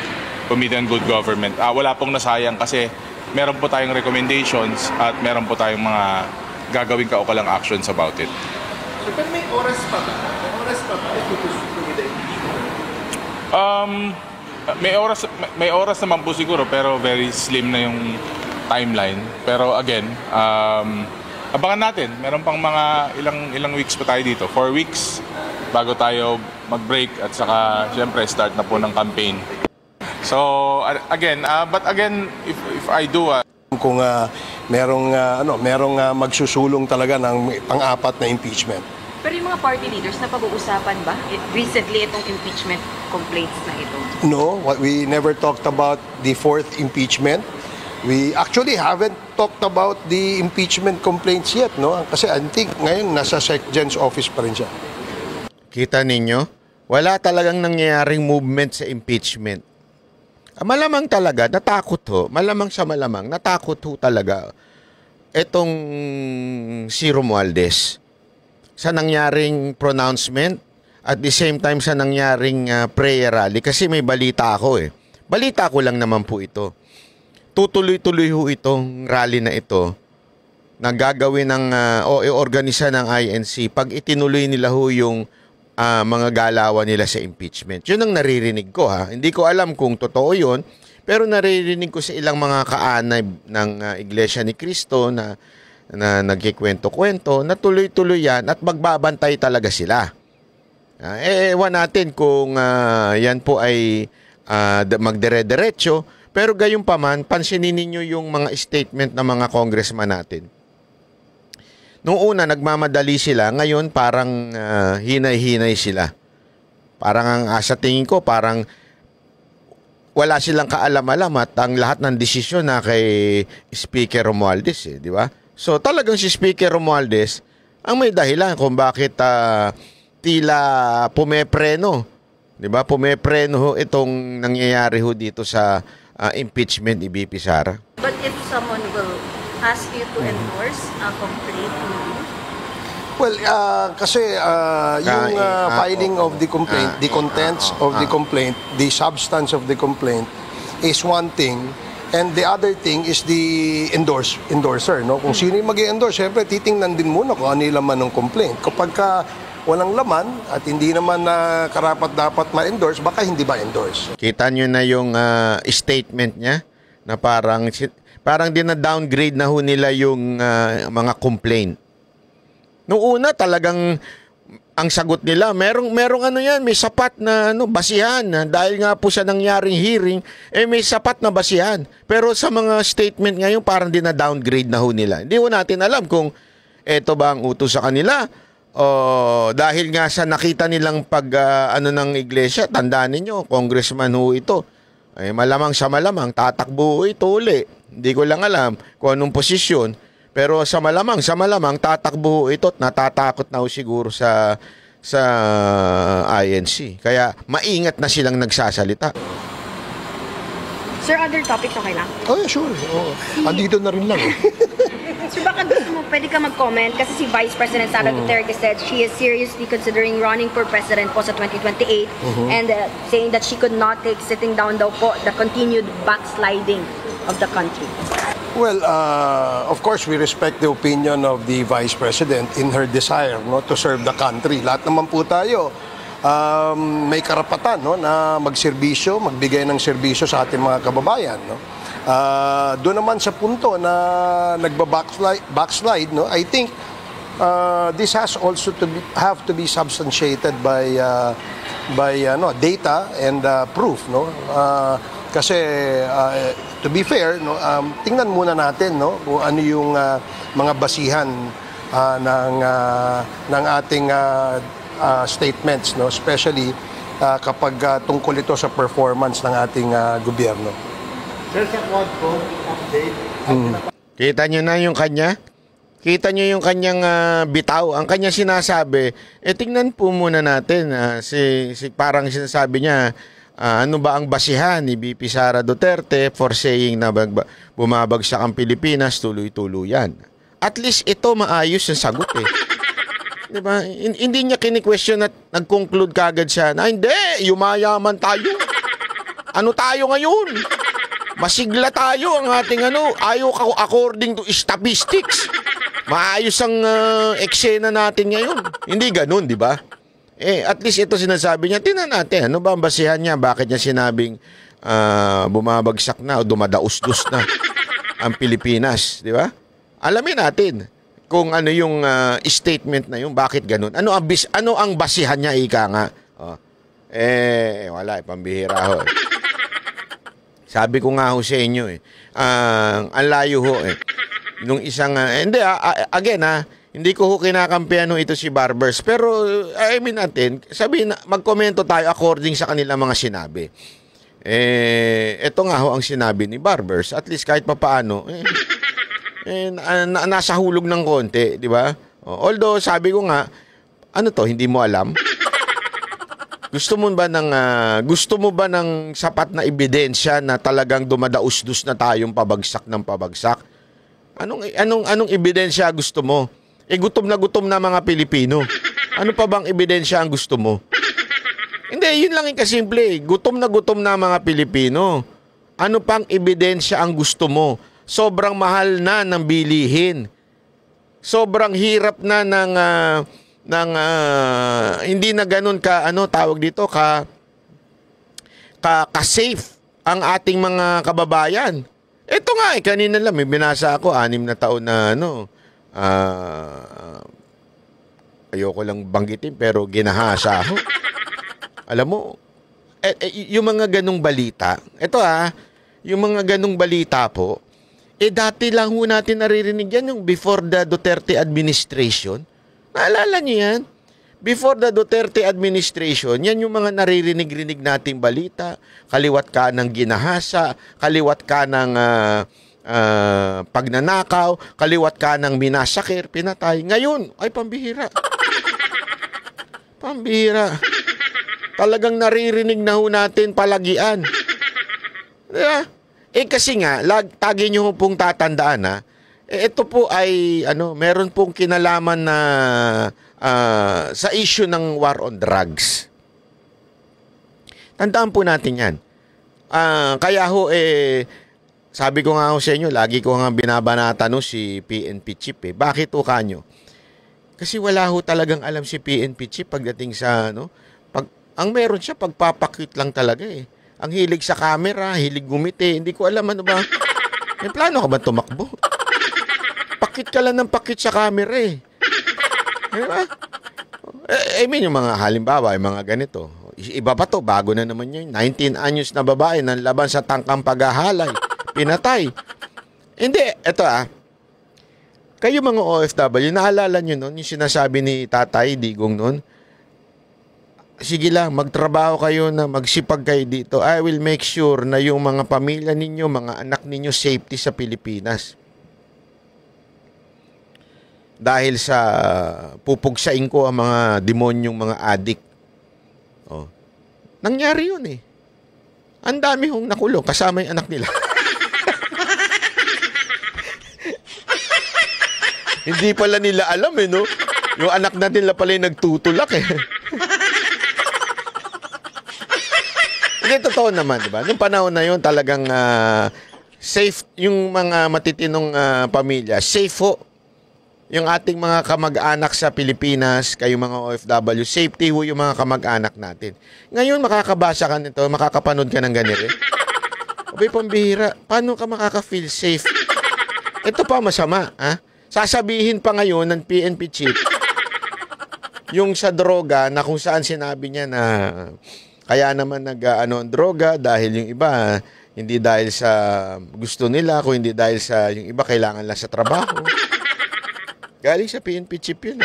Committee on Good Government, wala pong nasayang kasi meron po tayong recommendations at meron po tayong mga gagawing kaukalang actions about it. So, pero may oras pa ba? May oras pa ba ito with the impeachment? May oras naman po siguro pero very slim na yung timeline. Pero again, abangan natin. Meron pang mga ilang weeks pa tayo dito. 4 weeks bago tayo mag-break at saka syempre start na po ng campaign. So again, but again if I do kung merong magsusulong talaga ng pang-apat na impeachment. Pero yung mga party leaders na pag-uusapan ba recently itong impeachment complaints na ito? No, we never talked about the fourth impeachment. We actually haven't talked about the impeachment complaints yet, no? Kasi I think ngayon nasa SecGen's office pa rin siya. Kita ninyo, wala talagang nangyayaring movement sa impeachment. Malamang talaga, natakot ho. Malamang sa malamang, natakot ho talaga itong si Romualdez sa nangyaring pronouncement at the same time sa nangyaring prayer rally. Kasi may balita ako eh. Balita ko lang naman po ito. Tutuloy-tuloy ho itong rally na ito na gagawin ng o i-organisa ng INC pag itinuloy nila ho yung mga galawan nila sa impeachment. Yun ang naririnig ko ha. Hindi ko alam kung totoo yun, pero naririnig ko sa ilang mga kaanay ng Iglesia ni Cristo na nagkikwento-kwento na tuloy-tuloy yan at magbabantay talaga sila. Ewan natin kung yan po ay magdire-diretso, pero gayon pa man, pansinin ninyo yung mga statement ng mga congressman natin. Noong una, nagmamadali sila. Ngayon, parang hinay-hinay sila. Parang sa tingin ko, parang wala silang kaalam-alam at ang lahat ng desisyon na kay Speaker Romualdez. Di ba? So, talagang si Speaker Romualdez ang may dahilan kung bakit tila pumepreno. Di ba? Pumepreno itong nangyayari ho dito sa impeachment ni VP Sara. But if someone will ask you to endorse a complaint to you? Well, kasi yung filing of the complaint, the contents of the complaint, the substance of the complaint is one thing, and the other thing is the endorser, no? Kung sino yung mag-i-endorse, syempre titingnan din muna kung ano yung laman ng complaint. Kapag walang laman at hindi naman na karapat-dapat ma-endorse, baka hindi ba endorse. Kita nyo na yung statement niya na parang din-downgrade na ho nila yung mga complaint. Noong una talagang ang sagot nila, merong ano yan, may sapat na basihan. Dahil nga po sa nangyaring hearing, may sapat na basihan. Pero sa mga statement ngayon, parang din-downgrade na ho nila. Hindi ho natin alam kung eto ba ang utos sa kanila. O dahil nga sa nakita nilang ng iglesia, tandaan ninyo, congressman ho ito. Ay malamang sa malamang, tatakbo ito uli. Hindi ko lang alam kung anong posisyon. Pero sa malamang tatakbo ito at natatakot na siguro sa INC. Kaya maingat na silang nagsasalita. Sir, other topics okay lang? Oh, yeah, sure. Oh. Andito na rin lang. So baka gusto mo, pwede ka mag-comment kasi si Vice President Sara Duterte said she is seriously considering running for president po sa 2028 and saying that she could not take sitting down daw po the continued backsliding of the country. Well, of course, we respect the opinion of the Vice President in her desire to serve the country. Lahat naman po tayo may karapatan na magserbisyo, magbigay ng serbisyo sa ating mga kababayan. Doon naman sa punto na nagba-backslide, I think this has also have to be substantiated by data and proof. Kasi to be fair, tingnan muna natin kung ano yung mga basihan ng ating statements, especially kapag tungkol ito sa performance ng ating gobyerno. Sir, sa Quadco update. Kita nyo na yung kanya? Kita nyo yung kanyang bitaw. Ang kanya sinasabi, tingnan po muna natin. Parang sinasabi niya, ano ba ang basihan ni BP Sara Duterte for saying na bumabagsak ang Pilipinas, tuloy-tuluyan. At least ito maayos yung sagot eh. Diba? Hindi niya kini-question at nag-conclude kagad siya na hindi, yumayaman tayo. Ano tayo ngayon? Masigla tayo ang ating ayaw according to statistics. Maayos ang eksena natin ngayon. Hindi ganun, di ba? At least ito sinasabi niya, tingnan natin, ano ba ang basihan niya? Bakit niya sinabing bumabagsak na o dumadaus-dus na ang Pilipinas, di ba? Alamin natin kung ano yung statement na yun, bakit ganun. Ano ang basihan niya, ika nga? Wala, pambihira ho. Sabi ko nga ho sa inyo ang layo ho nung isang, again hindi ko ho kinakampihan ito si Barbers, pero I mean natin, sabihin na, magkomento tayo according sa kanilang mga sinabi. Ito nga ho ang sinabi ni Barbers, at least kahit papaano, nasa hulog ng konti, di ba? Although sabi ko nga, ano to, hindi mo alam? Gusto mo ba ng sapat na ebidensya na talagang dumadaus-dus na tayong pabagsak ng pabagsak? Anong ebidensya gusto mo? Gutom na mga Pilipino. Ano pa bang ebidensya ang gusto mo? Hindi, yun lang yung kasimple. Gutom na mga Pilipino. Ano pang ebidensya ang gusto mo? Sobrang mahal na ng bilihin. Sobrang hirap na ng hindi na ganun tawag dito ka safe ang ating mga kababayan. Ito nga kanina lang may binasa ako 6 na taon na ayoko lang banggitin pero ginahasa ako. Alam mo, yung mga ganung balita, yung mga ganung balita po, dati lang ho natin naririnig yan yung before the Duterte administration. Naalala niyo yan? Before the Duterte administration, yan yung mga naririnig-rinig nating balita, kaliwat ka ng ginahasa, kaliwat ka ng pagnanakaw, kaliwat ka ng minasakir, pinatay. Ngayon, ay pambihira. Pambihira. Talagang naririnig na ho natin palagian. Diba? Kasi nga, tagi nyo pong tatandaan ito po ay meron pong kinalaman na sa issue ng war on drugs. Tandaan po natin yan. Kaya ho sabi ko nga ho sa inyo, lagi ko nga binabanata si PNP Chief Bakit ho kanyo? Kasi wala ho talagang alam si PNP Chief pagdating sa ang meron siya pagpapakit lang talaga Ang hilig sa camera, hilig gumiti, hindi ko alam ano ba. May plano ka ba tumakbo? Pakit ka lang ng pakit sa camera Diba? I mean, yung mga halimbawa, yung mga ganito. Iba pa to, bago na naman yun. 19 anyos na babae ng laban sa tangkang paghahalay. Pinatay. Hindi, eto kayo mga OFW, naalala nyo nun, yung sinasabi ni Tatay Digong nun, sige lang, magtrabaho kayo na magsipag kayo dito. I will make sure na yung mga pamilya ninyo, mga anak ninyo, safety sa Pilipinas. Dahil sa pupugsain ko ang mga demonyong mga adik. Nangyari yun Ang dami hong nakulong kasama yung anak nila. Hindi pala nila alam no? Yung anak na nila pala yung nagtutulak Hindi, totoo naman, di ba? Nung panahon na yun, talagang safe yung mga matitinong pamilya. Safe ho. Yung ating mga kamag-anak sa Pilipinas, kayo mga OFW, safety ho yung mga kamag-anak natin. Ngayon, makakabasa ka nito, makakapanood ka ng ganito. Abay, pambihira, paano ka makaka-feel safe? Ito pa masama, ha? Sasabihin pa ngayon ng PNP chief, yung sa droga na kung saan sinabi niya na kaya naman ang droga dahil yung iba, hindi dahil sa gusto nila, kung hindi dahil sa yung iba kailangan lang sa trabaho. Galing sa PNP chief yun.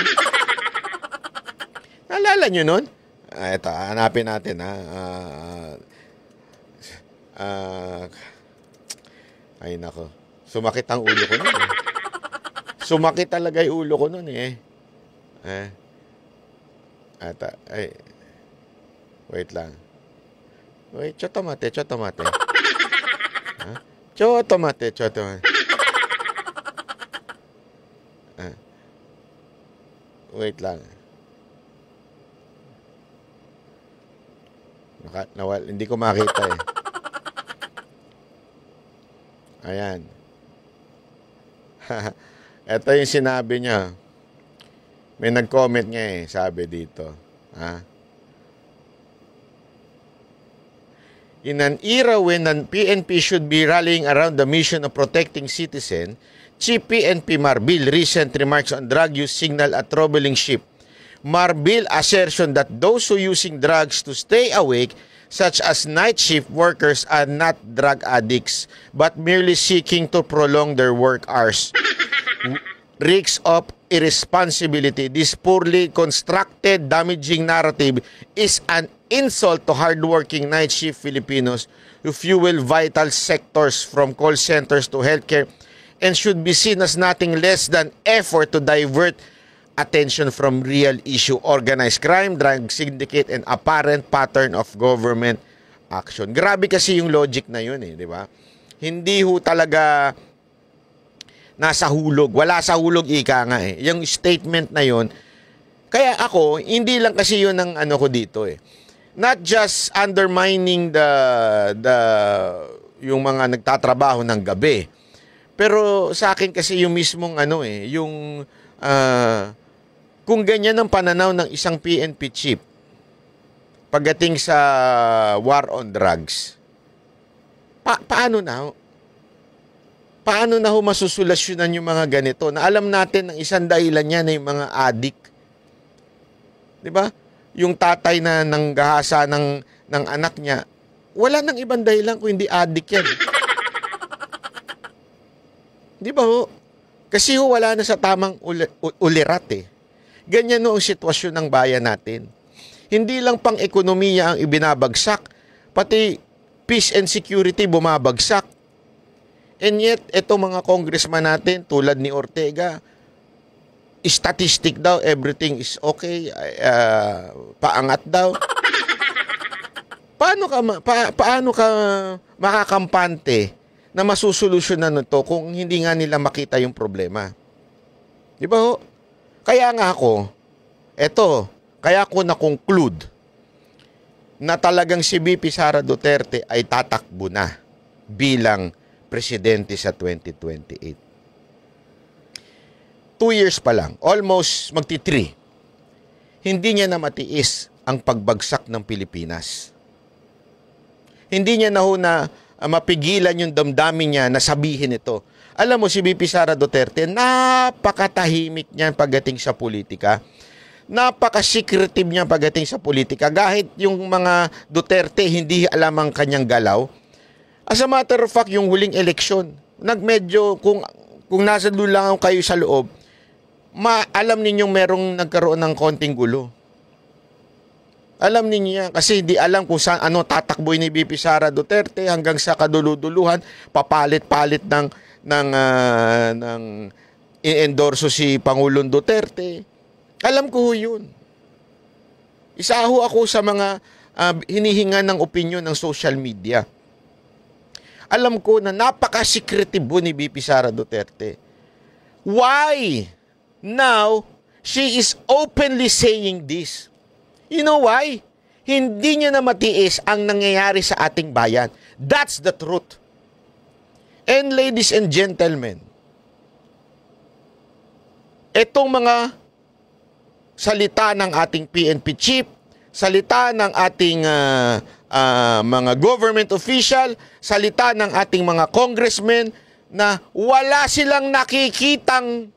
Naalala nyo nun? Ito, hanapin natin. Ay, nako. Sumakit ang ulo ko nun. Sumakit talaga yung ulo ko nun wait lang. Wait, chotomate. Chotomate. Wait lang. Hindi ko makita Ayan. Ito yung sinabi niya. May nag-comment nga sabi dito. In an era when the PNP should be rallying around the mission of protecting citizens, Chief PNP Marbil recent remarks on drug use signal a troubling shift. Marbil assertion that those who using drugs to stay awake, such as night shift workers, are not drug addicts, but merely seeking to prolong their work hours. Risks of irresponsibility. This poorly constructed, damaging narrative is an insult to hardworking night shift Filipinos who fuel vital sectors from call centers to healthcare, and should be seen as nothing less than effort to divert attention from real issue, organized crime, drug syndicate, and apparent pattern of government action. Grabe kasi yung logic na yun di ba? Hindi ho talaga nasa hulog. Wala sa hulog ika nga Yung statement na yun. Kaya ako, hindi lang kasi yun ang ko dito Not just undermining yung mga nagtatrabaho ng gabi. Pero sa akin kasi yung mismong kung ganyan ang pananaw ng isang PNP chief pagdating sa war on drugs, paano na ho masusolusyonan yung mga ganito na alam natin ang isang dahilan niya na yung mga addict. 'Di ba? Yung tatay na nanggahasa ng anak niya, wala nang ibang dahilan kung hindi addict yan. Di ba ho? Kasi ho wala na sa tamang ulirat Ganyan ho ang sitwasyon ng bayan natin. Hindi lang pang ekonomiya ang ibinabagsak, pati peace and security bumabagsak. And yet, eto mga congressman natin, tulad ni Ortega, statistic daw, everything is okay, paangat daw. Paano ka makakampante na masusolusyonan nito kung hindi nga nila makita yung problema? Di ba ho? Kaya nga ako, kaya ko na-conclude na talagang si VP Sara Duterte ay tatakbo na bilang presidente sa 2028. 2 years pa lang, almost magti-3, hindi niya na matiis ang pagbagsak ng Pilipinas. Hindi niya na ho na mapigilan yung damdamin niya na sabihin ito. Alam mo, si VP Sara Duterte, napakatahimik niya pagdating sa politika. Napaka-secretive niya pagdating sa politika. Kahit yung mga Duterte, hindi alam ang kanyang galaw. As a matter of fact, yung huling eleksyon, nagmedyo, kung nasa doon lang kayo sa loob, alam ninyong merong nagkaroon ng konting gulo. Alam niyo yan kasi hindi alam kung saan tatakboy ni VP Sara Duterte hanggang sa kaduluduluhan, papalit-palit ng i-endorso si Pangulong Duterte. Alam ko yun. Isa ako sa mga hinihinga ng opinion ng social media. Alam ko na napaka-secretive ni VP Sara Duterte. Why? Now, she is openly saying this. You know why? Hindi niya na matiis ang nangyayari sa ating bayan. That's the truth. And ladies and gentlemen, itong mga salita ng ating PNP chief, salita ng ating mga government official, salita ng ating mga congressmen na wala silang nakikitang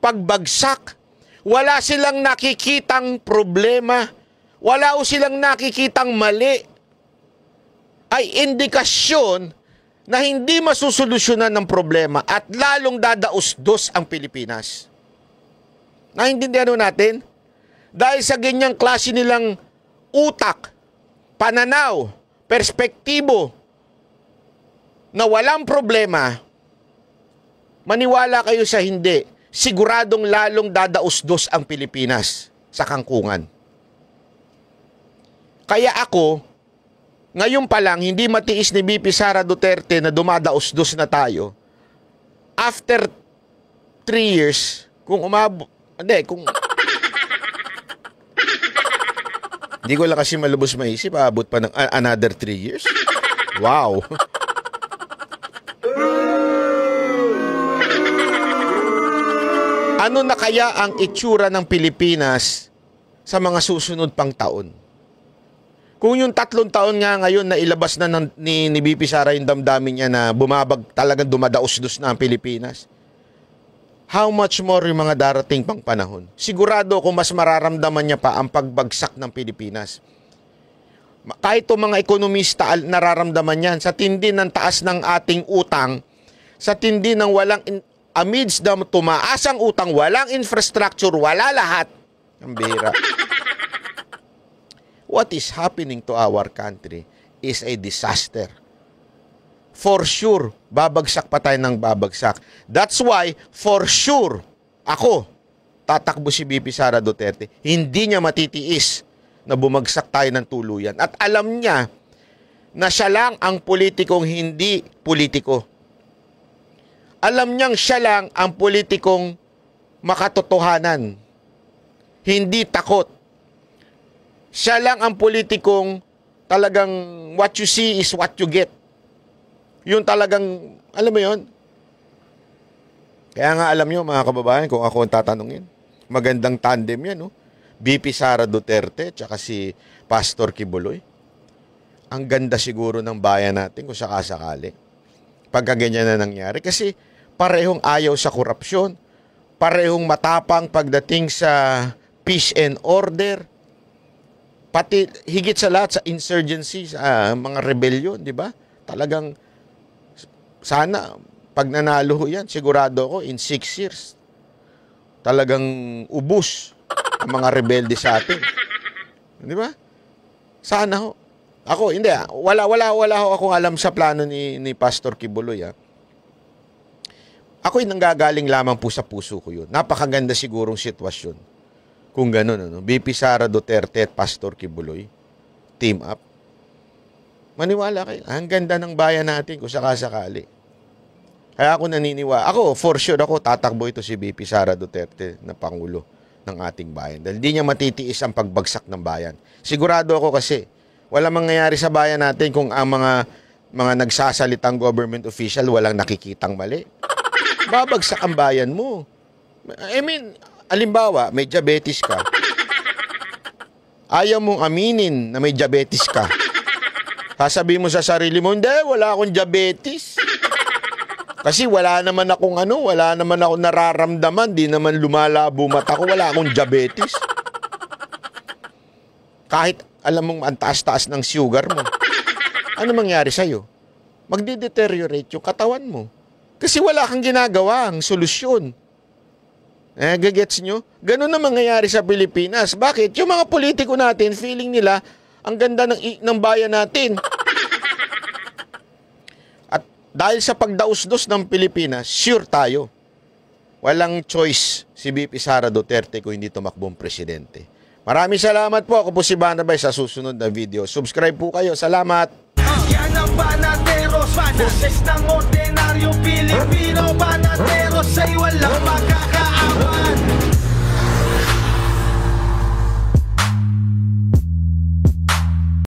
pagbagsak, wala silang nakikitang problema, wala silang nakikitang mali, ay indikasyon na hindi masusolusyonan ng problema at lalong dadaos-dos ang Pilipinas. Naintindihan natin? Dahil sa ganyang klase nilang utak, pananaw, perspektibo na walang problema, maniwala kayo sa hindi, siguradong lalong dadaos-dos ang Pilipinas sa kangkungan. Kaya ako, ngayon pa lang, hindi matiis ni VP Sara Duterte na dumadaos-dos na tayo. After 3 years, hindi ko lang kasi malubos maisip, aabot pa ng another 3 years. Wow! Ano na kaya ang itsura ng Pilipinas sa mga susunod pang taon? Kung yung 3 taon nga ngayon na ilabas na ni VP Sara yung damdamin niya na talagang dumadaos-dos na ang Pilipinas, how much more yung mga darating pang panahon? Sigurado ko mas mararamdaman niya pa ang pagbagsak ng Pilipinas. Kahit itong mga ekonomista nararamdaman yan sa tindi ng taas ng ating utang, sa tindi ng amidst ng tumaasang utang, walang infrastructure, wala lahat. Ang bira. What is happening to our country is a disaster. For sure, babagsak pa tayo ng babagsak. That's why, for sure, ako, tatakbo si VP Sara Duterte. Hindi niya matitiis na bumagsak tayo ng tuluyan. At alam niya na siya lang ang politikong hindi politiko. Alam niyang siya lang ang politikong makatotohanan. Hindi takot. Siya lang ang politikong talagang what you see is what you get. Yung talagang, alam mo yun? Kaya nga alam nyo mga kababayan, kung ako ang tatanungin, magandang tandem yan, no? VP Sara Duterte tsaka si Pastor Kibuloy. Ang ganda siguro ng bayan natin kung sakasakali. Pagkaganyan na nangyari. Kasi parehong ayaw sa korupsyon, parehong matapang pagdating sa peace and order, pati higit sa lahat sa insurgency, sa mga rebellion, di ba? Talagang sana pag nanalo ho yan, sigurado ako in 6 years talagang ubus ang mga rebelde sa atin. Di ba? Sana ho. Ako, hindi wala ho akong alam sa plano ni Pastor Kibuloy. Ako'y nanggagaling lamang po sa puso ko yun. Napakaganda sigurong sitwasyon. Kung gano'n, ano? VP Sara Duterte at Pastor Kibuloy, team up. Maniwala kayo. Ang ganda ng bayan natin kung sakasakali. Kaya ako naniniwala. Ako, for sure ako, tatakbo ito si VP Sara Duterte na Pangulo ng ating bayan. Dahil di niya matitiis ang pagbagsak ng bayan. Sigurado ako kasi, wala mangyayari sa bayan natin kung ang mga nagsasalitang government official walang nakikitang mali. Babagsak ang bayan mo. I mean, halimbawa, may diabetes ka. Ayaw mong aminin na may diabetes ka. Sasabihin mo sa sarili mo, hindi, wala akong diabetes. Kasi wala naman akong nararamdaman, di naman lumalabo mata ko, wala akong diabetes. Kahit alam mong ang taas-taas ng sugar mo, ano mangyari sa'yo? Magde-deteriorate yung katawan mo. Kasi wala kang ginagawang solusyon. Gagets nyo? Ganun na mangyayari sa Pilipinas. Bakit? Yung mga politiko natin, feeling nila, ang ganda ng bayan natin. At dahil sa pagdaos-dos ng Pilipinas, sure tayo, walang choice si VP Sara Duterte kung hindi tumakbong presidente. Maraming salamat po. Ako po si Banabay sa susunod na video. Subscribe po kayo. Salamat! Yan ang banateros, Boses ng ordinaryong Pilipino, Panaderos ay walang magkakaawan.